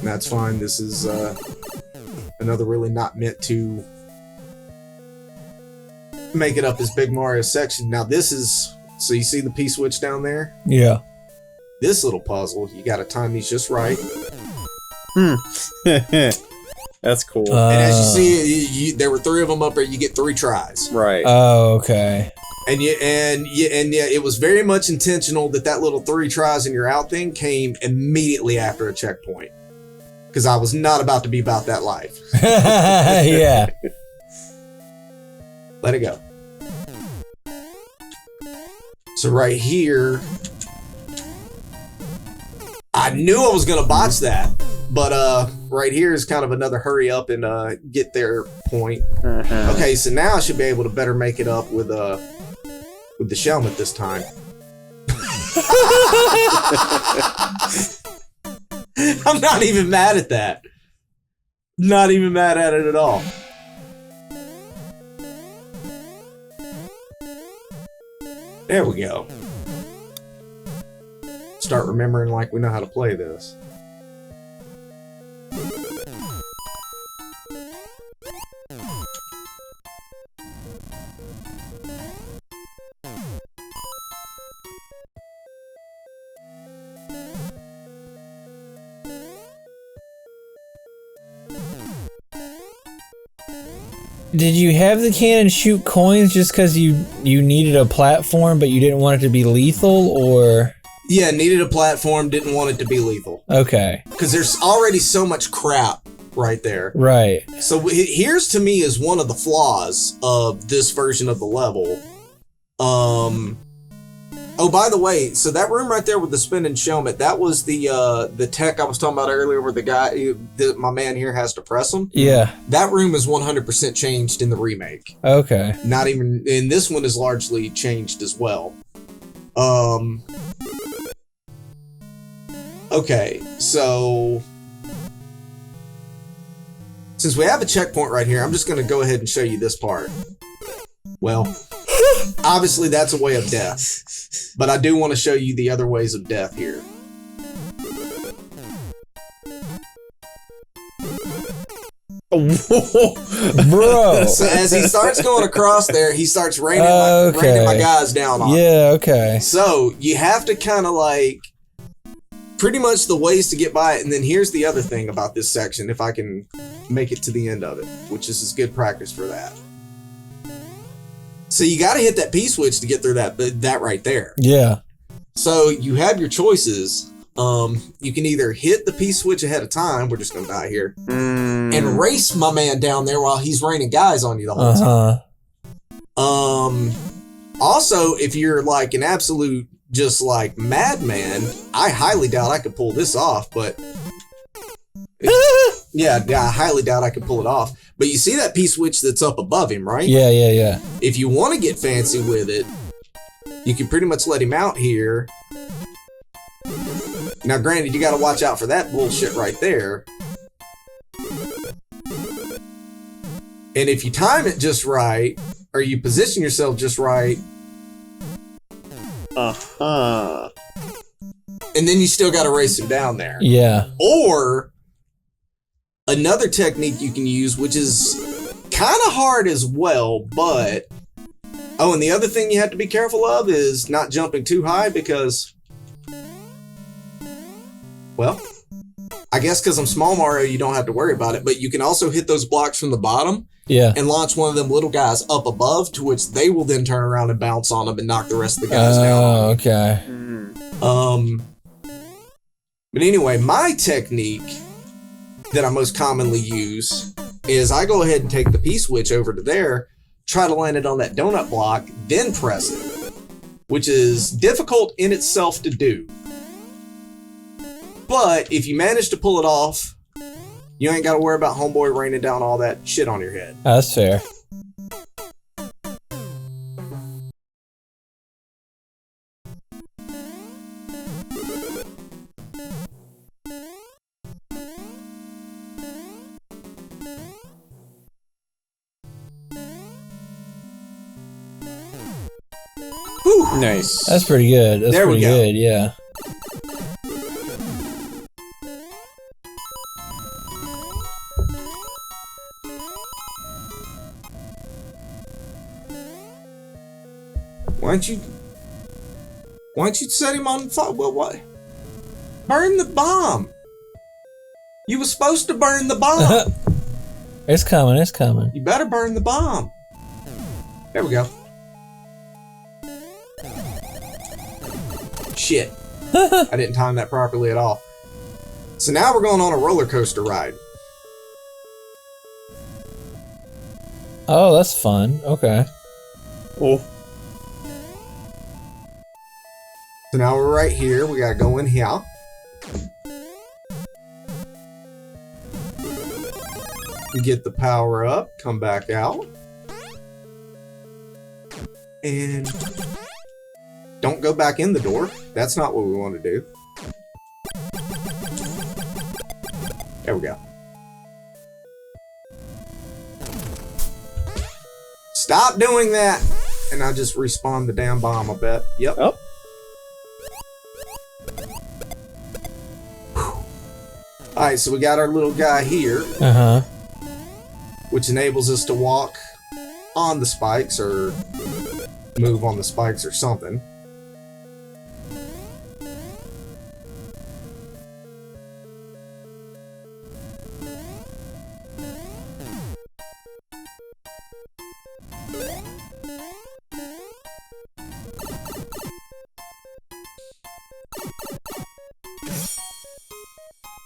That's fine. This is another really not meant to make it up as Big Mario section. Now this is So you see the P-switch down there? Yeah. This little puzzle, you got to time these just right. That's cool. And as you see, there were 3 of them up there. You get 3 tries. Right. Oh, okay. And it was very much intentional that little 3 tries and you're out thing came immediately after a checkpoint. Because I was not about to be about that life. Yeah. Let it go. So right here, I knew I was going to botch that. But right here is kind of another hurry up and get there point. Okay, so now I should be able to better make it up with the Shelmet this time. I'm not even mad at that. Not even mad at it at all. There we go. Start remembering like we know how to play this. Did you have the cannon shoot coins just because you needed a platform, but you didn't want it to be lethal, or? Yeah, needed a platform, didn't want it to be lethal. Okay. Because there's already so much crap right there. Right. So here's to me is one of the flaws of this version of the level. Oh, by the way, so that room right there with the spinning Shelmet, that was the tech I was talking about earlier where the guy, my man here has to press them. Yeah. That room is 100% changed in the remake. Okay. Not even, and this one is largely changed as well. Okay, so since we have a checkpoint right here, I'm just going to go ahead and show you this part. Well, obviously that's a way of death, but I do want to show you the other ways of death here. Bro. So as he starts going across there, he starts raining my guys down on him. Yeah, okay. So you have to kind of like pretty much the ways to get by it. And then here's the other thing about this section, if I can make it to the end of it, which is good practice for that. So you got to hit that P switch to get through that right there. Yeah. So you have your choices. You can either hit the P switch ahead of time. We're just going to die here. And race my man down there while he's raining guys on you the whole time. Also, if you're like an absolute just like madman, I highly doubt I could pull this off, but yeah, I highly doubt I could pull it off. But you see that P-switch that's up above him, right? Yeah, yeah, yeah. If you want to get fancy with it, you can pretty much let him out here. Now, granted, you got to watch out for that bullshit right there. And if you time it just right, or you position yourself just right, and then you still got to race him down there. Yeah. Or another technique you can use, which is kind of hard as well, but oh, and the other thing you have to be careful of is not jumping too high because, well, I guess because I'm Small Mario, you don't have to worry about it, but you can also hit those blocks from the bottom. Yeah. And launch one of them little guys up above, to which they will then turn around and bounce on them and knock the rest of the guys down. Oh, okay. But anyway, my technique that I most commonly use is I go ahead and take the P-switch over to there, try to land it on that donut block, then press it, which is difficult in itself to do. But if you manage to pull it off, you ain't got to worry about homeboy raining down all that shit on your head. That's fair. Whew. Nice. That's pretty good. That's there pretty we go. Good, yeah. Why don't you Why don't you set him on fire? Well, what? Burn the bomb. You were supposed to burn the bomb. It's coming. It's coming. You better burn the bomb. There we go. Shit. I didn't time that properly at all. So now we're going on a roller coaster ride. Oh, that's fun. Okay. Oh. So now we're right here. We gotta go in here. Get the power up. Come back out. And don't go back in the door. That's not what we want to do. There we go. Stop doing that! And I just respawn the damn bomb, I bet. Yep. Oh. Alright, so we got our little guy here. Uh-huh. Which enables us to walk on the spikes or move on the spikes or something.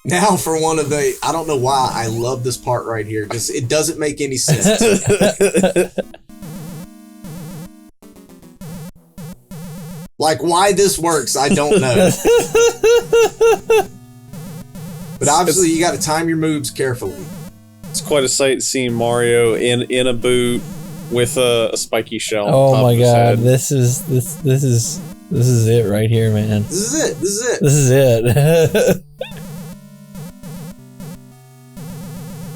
Now for one of the, I don't know why I love this part right here, because it doesn't make any sense. Like why this works, I don't know. But obviously you got to time your moves carefully. It's quite a sight seeing Mario in a boot with a spiky shell. Oh on top my of his god, head. this is it right here, man. This is it. This is it. This is it.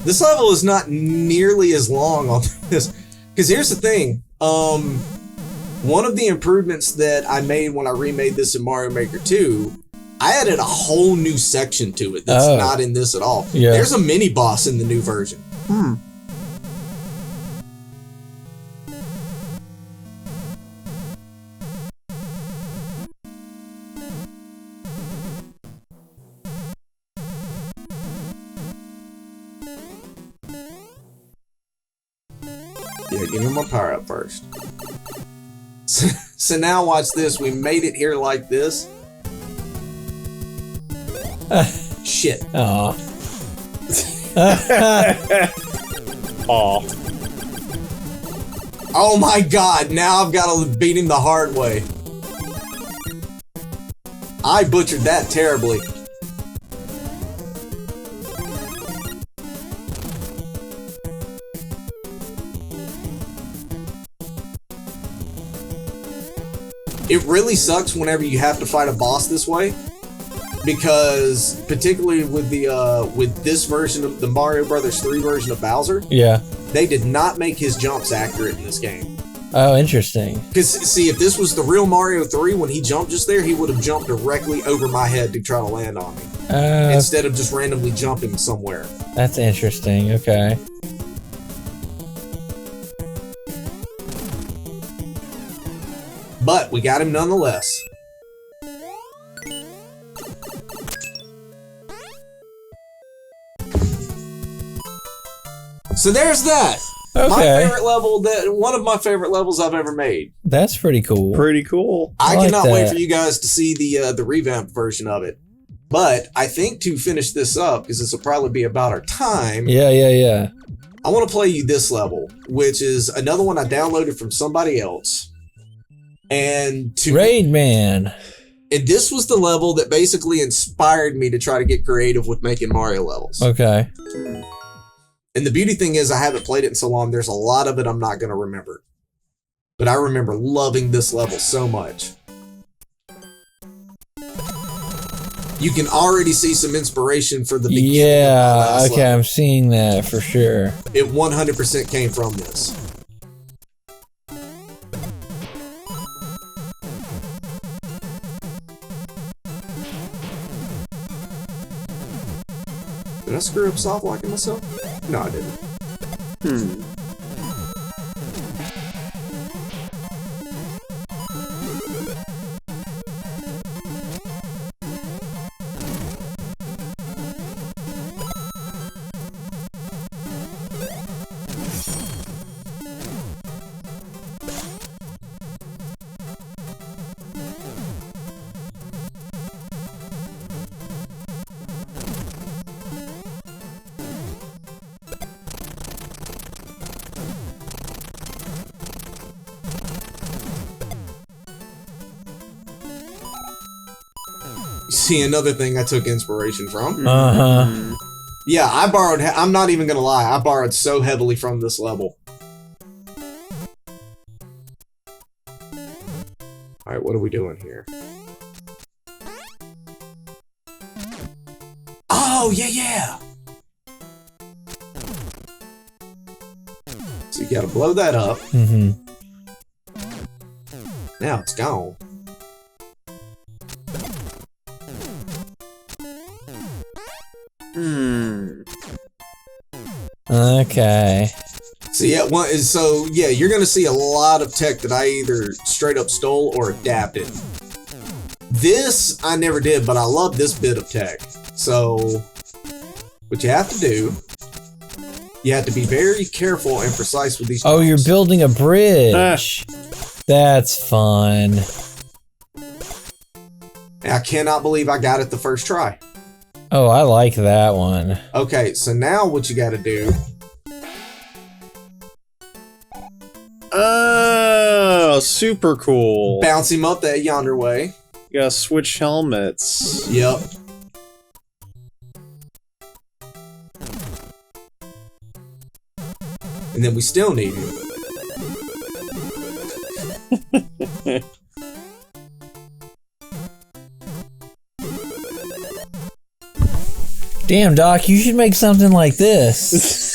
This level is not nearly as long on this. Because here's the thing. One of the improvements that I made when I remade this in Mario Maker 2, I added a whole new section to it that's not in this at all. Yeah. There's a mini boss in the new version. Yeah, give me my power up first. So now watch this. We made it here like this. Shit. Aw. Aw. Oh my god, now I've got to beat him the hard way. I butchered that terribly. It really sucks whenever you have to fight a boss this way, because particularly with the with this version of the Mario Brothers 3 version of Bowser, Yeah. they did not make his jumps accurate in this game. Oh, interesting. Because see, if this was the real Mario 3, when he jumped just there, he would have jumped directly over my head to try to land on me, instead of just randomly jumping somewhere. That's interesting. Okay. But we got him nonetheless. So there's that. Okay. My favorite level, one of my favorite levels I've ever made. That's pretty cool. Pretty cool. I like cannot wait that. for you guys to see the revamped version of it. But I think to finish this up, because this will probably be about our time, Yeah. I want to play you this level, which is another one I downloaded from somebody else. And Raid Man. and this was the level that basically inspired me to try to get creative with making Mario levels. Okay. And the beauty thing is I haven't played it in so long, there's a lot of it I'm not going to remember. But I remember loving this level so much. You can already see some inspiration for the beginning of the Yeah. last Okay, level. I'm seeing that for sure. It 100% came from this. Did I screw up soft locking myself? No, I didn't. See, another thing I took inspiration from. Uh-huh. Yeah, I borrowed... I'm not even gonna lie. I borrowed so heavily from this level. Alright, what are we doing here? Oh, yeah! So you gotta blow that up. Mm-hmm. Now it's gone. Okay. So yeah, you're gonna see a lot of tech that I either straight up stole or adapted. This I never did, but I love this bit of tech. So what you have to do, you have to be very careful and precise with these. Oh, jumps. you're building a bridge. That's fun. And I cannot believe I got it the first try. Oh, I like that one. Okay, so now what you gotta do. Oh, super cool. Bounce him up that yonder way. You gotta switch helmets. Yep. And then we still need him. Damn, Doc, you should make something like this.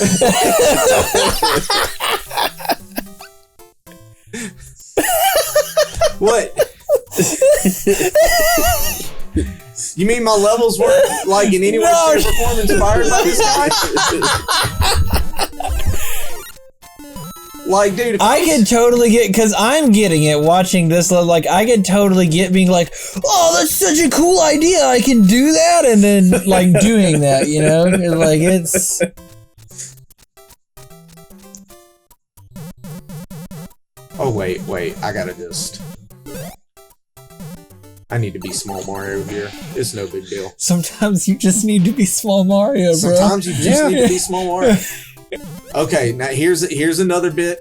What? You mean my levels weren't like in any way, shape, or form inspired by this guy? Like, dude, if I can totally get, because I'm getting it watching this, like, I can totally get being like, oh, that's such a cool idea, I can do that, and then, like, doing that, you know? Like, it's... Oh, wait, I gotta just... I need to be Small Mario here. It's no big deal. Sometimes you just need to be Small Mario, bro. Sometimes you just need to be Small Mario. Okay, now here's another bit,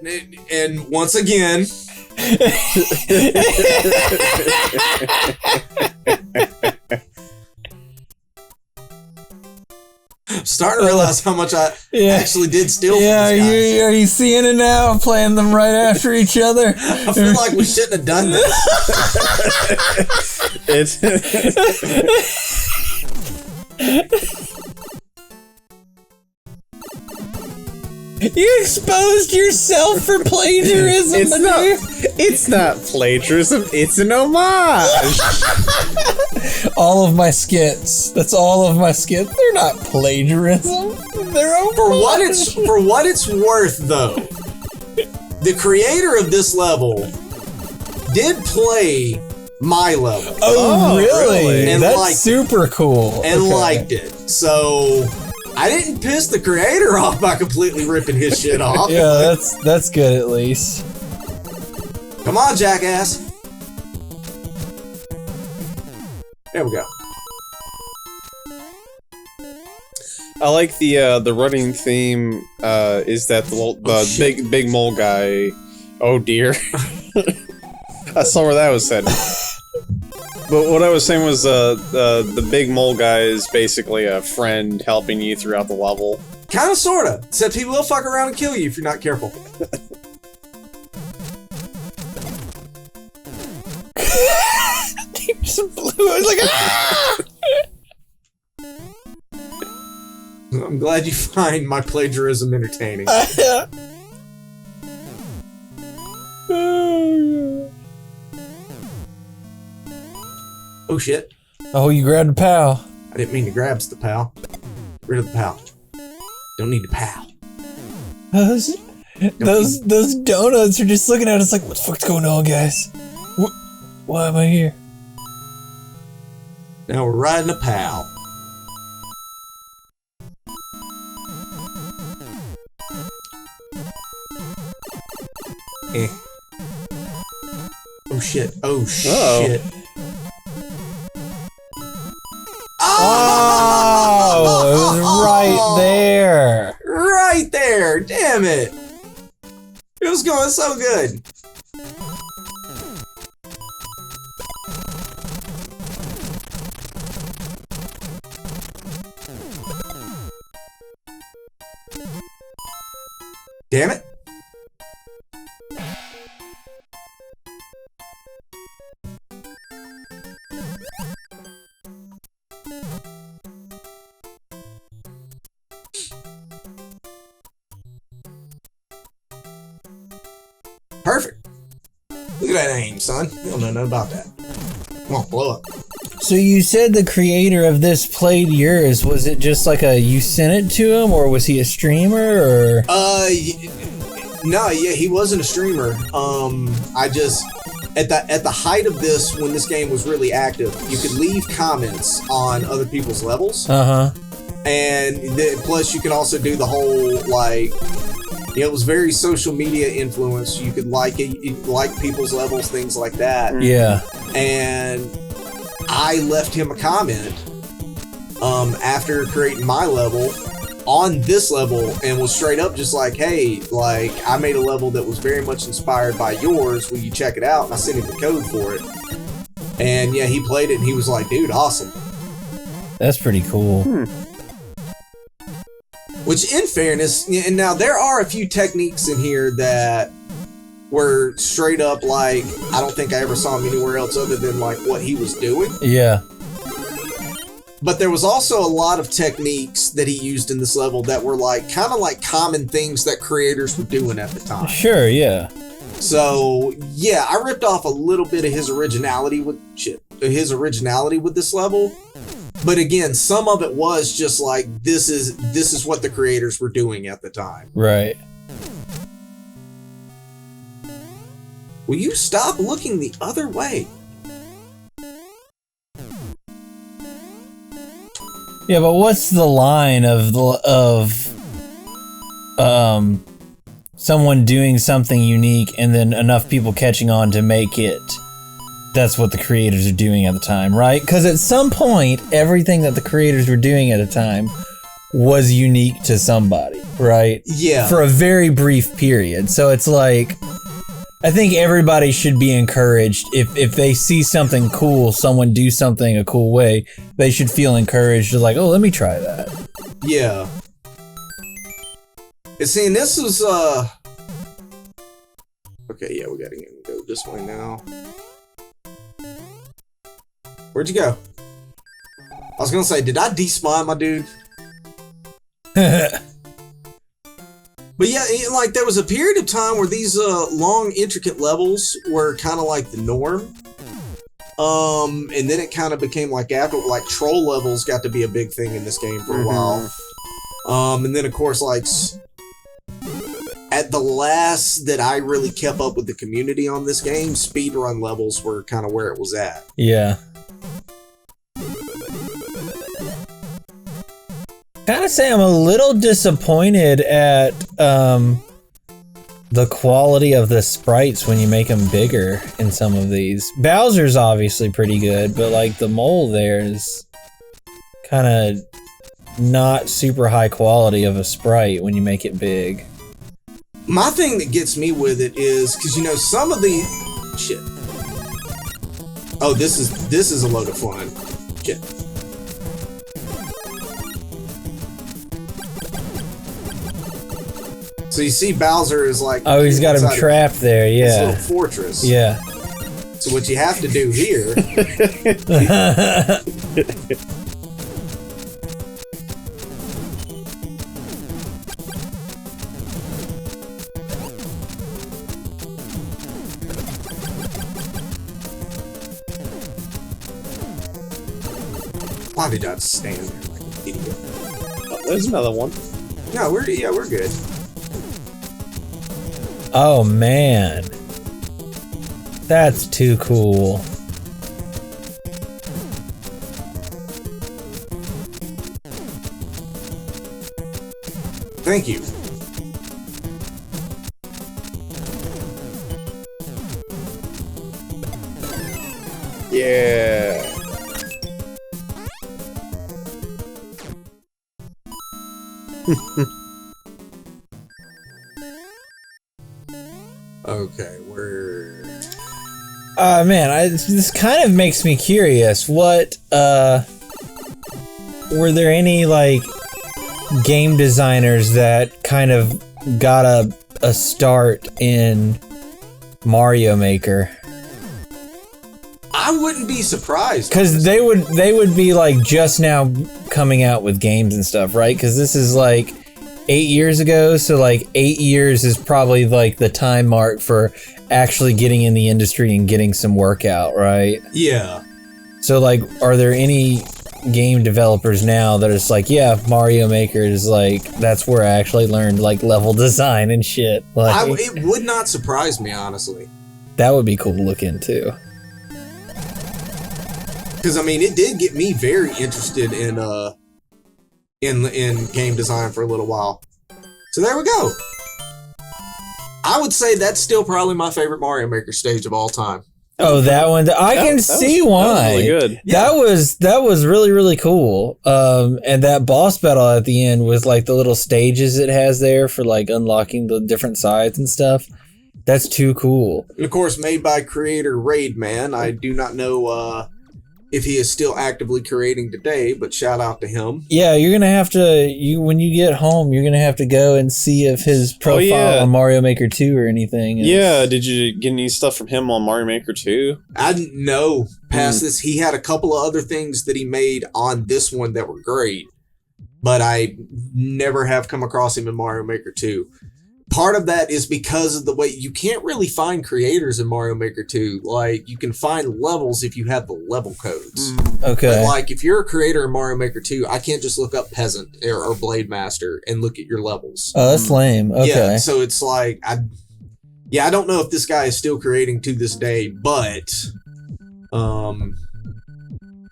and once again... I'm starting to realize how much I actually did steal from this guy. Are you seeing it now? Playing them right after each other? I feel like we shouldn't have done this. You exposed yourself for plagiarism. It's not plagiarism. It's an homage. All of my skits. That's all of my skits. They're not plagiarism. They're for what it's worth, though. The creator of this level did play my level. Oh, really? And that's super cool. And liked it. So I didn't piss the creator off by completely ripping his shit off. Yeah, that's good at least. Come on, jackass. There we go. I like the running theme. Is that the big mole guy? Oh dear. I saw where that was headed. But what I was saying was the big mole guy is basically a friend helping you throughout the level. Kinda sorta. Except he will fuck around and kill you if you're not careful. He just blew. I was like, ah! I'm glad you find my plagiarism entertaining. Oh shit. Oh, you grabbed a pal. I didn't mean to grab the pal. Rid of the pal. Don't need the pal. Those donuts are just looking at us like, what the fuck's going on, guys? Why am I here? Now we're riding a pal. Oh shit. Oh shit. Oh, it was right there. Right there. Damn it. It was going so good. Damn it. Perfect. Look at that aim, son. You don't know nothing about that. Come on, blow up. So you said the creator of this played yours. Was it just like you sent it to him, or was he a streamer, or? No, yeah, he wasn't a streamer. I just at the height of this, when this game was really active, you could leave comments on other people's levels. And plus, you could also do the whole like. It was very social media influenced. You could like people's levels, things like that. Yeah. And I left him a comment after creating my level on this level, and was straight up just like, hey, like, I made a level that was very much inspired by yours. Will you check it out? And I sent him the code for it. And yeah, he played it and he was like, dude, awesome. That's pretty cool. Which, in fairness, and now there are a few techniques in here that were straight up like, I don't think I ever saw him anywhere else other than like what he was doing. Yeah. But there was also a lot of techniques that he used in this level that were like kind of like common things that creators were doing at the time. Sure, yeah. So yeah, I ripped off a little bit of his originality with this level. But again, some of it was just like, this is what the creators were doing at the time. Right. Will you stop looking the other way? Yeah, but what's the line of someone doing something unique and then enough people catching on to make it? That's what the creators are doing at the time, right? Because at some point, everything that the creators were doing at a time was unique to somebody, right? Yeah. For a very brief period. So it's like, I think everybody should be encouraged. If they see something cool, someone do something a cool way, they should feel encouraged to like, oh, let me try that. Yeah. And seeing this was, okay, yeah, we gotta go this way now. Where'd you go? I was gonna say, did I despawn my dude? But yeah, like there was a period of time where these long, intricate levels were kind of like the norm. And then it kind of became like after, like troll levels got to be a big thing in this game for a while. And then of course, like at the last that I really kept up with the community on this game, speedrun levels were kind of where it was at. Yeah. Gotta say, I'm a little disappointed at the quality of the sprites when you make them bigger in some of these. Bowser's obviously pretty good, but like the mole there is kind of not super high quality of a sprite when you make it big. My thing that gets me with it is because you know some of the shit. Oh, this is a load of fun. Shit. So you see Bowser is like... Oh, he's got him trapped there, yeah. This little fortress. Yeah. So what you have to do here... Why did I stand there like an idiot? Oh, there's another one. No, we're good. Oh man, that's too cool. Thank you. Yeah. Okay, we're... Man, this kind of makes me curious. What, were there any, like, game designers that kind of got a a start in Mario Maker. I wouldn't be surprised. Because they would be like just now coming out with games and stuff, right? Because this is like 8 years ago, so like 8 years is probably like the time mark for actually getting in the industry and getting some work out, right? Yeah. So like, are there any game developers now that are just like, yeah, Mario Maker is like, that's where I actually learned like level design and shit. Like, it would not surprise me, honestly. That would be cool to look into. Because I mean, it did get me very interested in game design for a little while. So there we go. I would say that's still probably my favorite Mario Maker stage of all time. Oh, that one! I can see why. That was really good. That was really, really cool. And that boss battle at the end was like the little stages it has there for like unlocking the different sides and stuff. That's too cool. And of course, made by creator Raidman. I do not know if he is still actively creating today, but shout out to him. Yeah, you're gonna have to when you get home, you're gonna have to go and see if his profile on Mario Maker 2 or anything. Yeah, did you get any stuff from him on Mario Maker 2? I didn't know past this. He had a couple of other things that he made on this one that were great, but I never have come across him in Mario Maker 2. Part of that is because of the way you can't really find creators in Mario Maker 2. Like, you can find levels if you have the level codes. Okay. But like, if you're a creator in Mario Maker 2, I can't just look up Peasant or Blade Master and look at your levels. Oh, that's lame. Okay. Yeah, so it's like, I don't know if this guy is still creating to this day, but all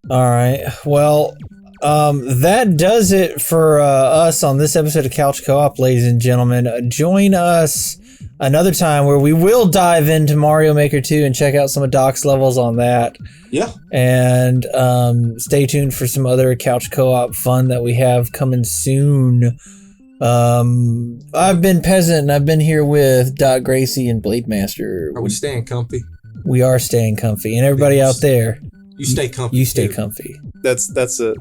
right. Well, that does it for us on this episode of Couch Co-op, ladies and gentlemen. Join us another time where we will dive into Mario Maker 2 and check out some of Doc's levels on that. Yeah. And stay tuned for some other Couch Co-op fun that we have coming soon. I've been Peasant, and I've been here with Doc Gracie and Blade Master. Are we staying comfy? We are staying comfy. And everybody out there, you stay comfy. You stay comfy. That's a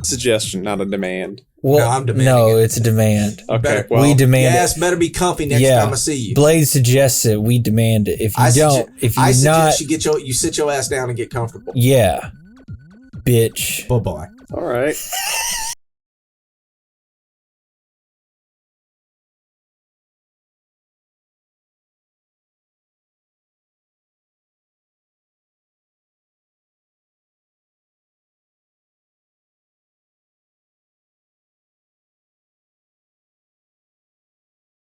suggestion, not a demand. Well, no, I'm demanding it's a demand. Okay, we demand yes, better be comfy next time I see you. Blade suggests it. We demand it. If you don't, if you're not, you sit your ass down and get comfortable. Yeah, bitch. Bye bye. All right.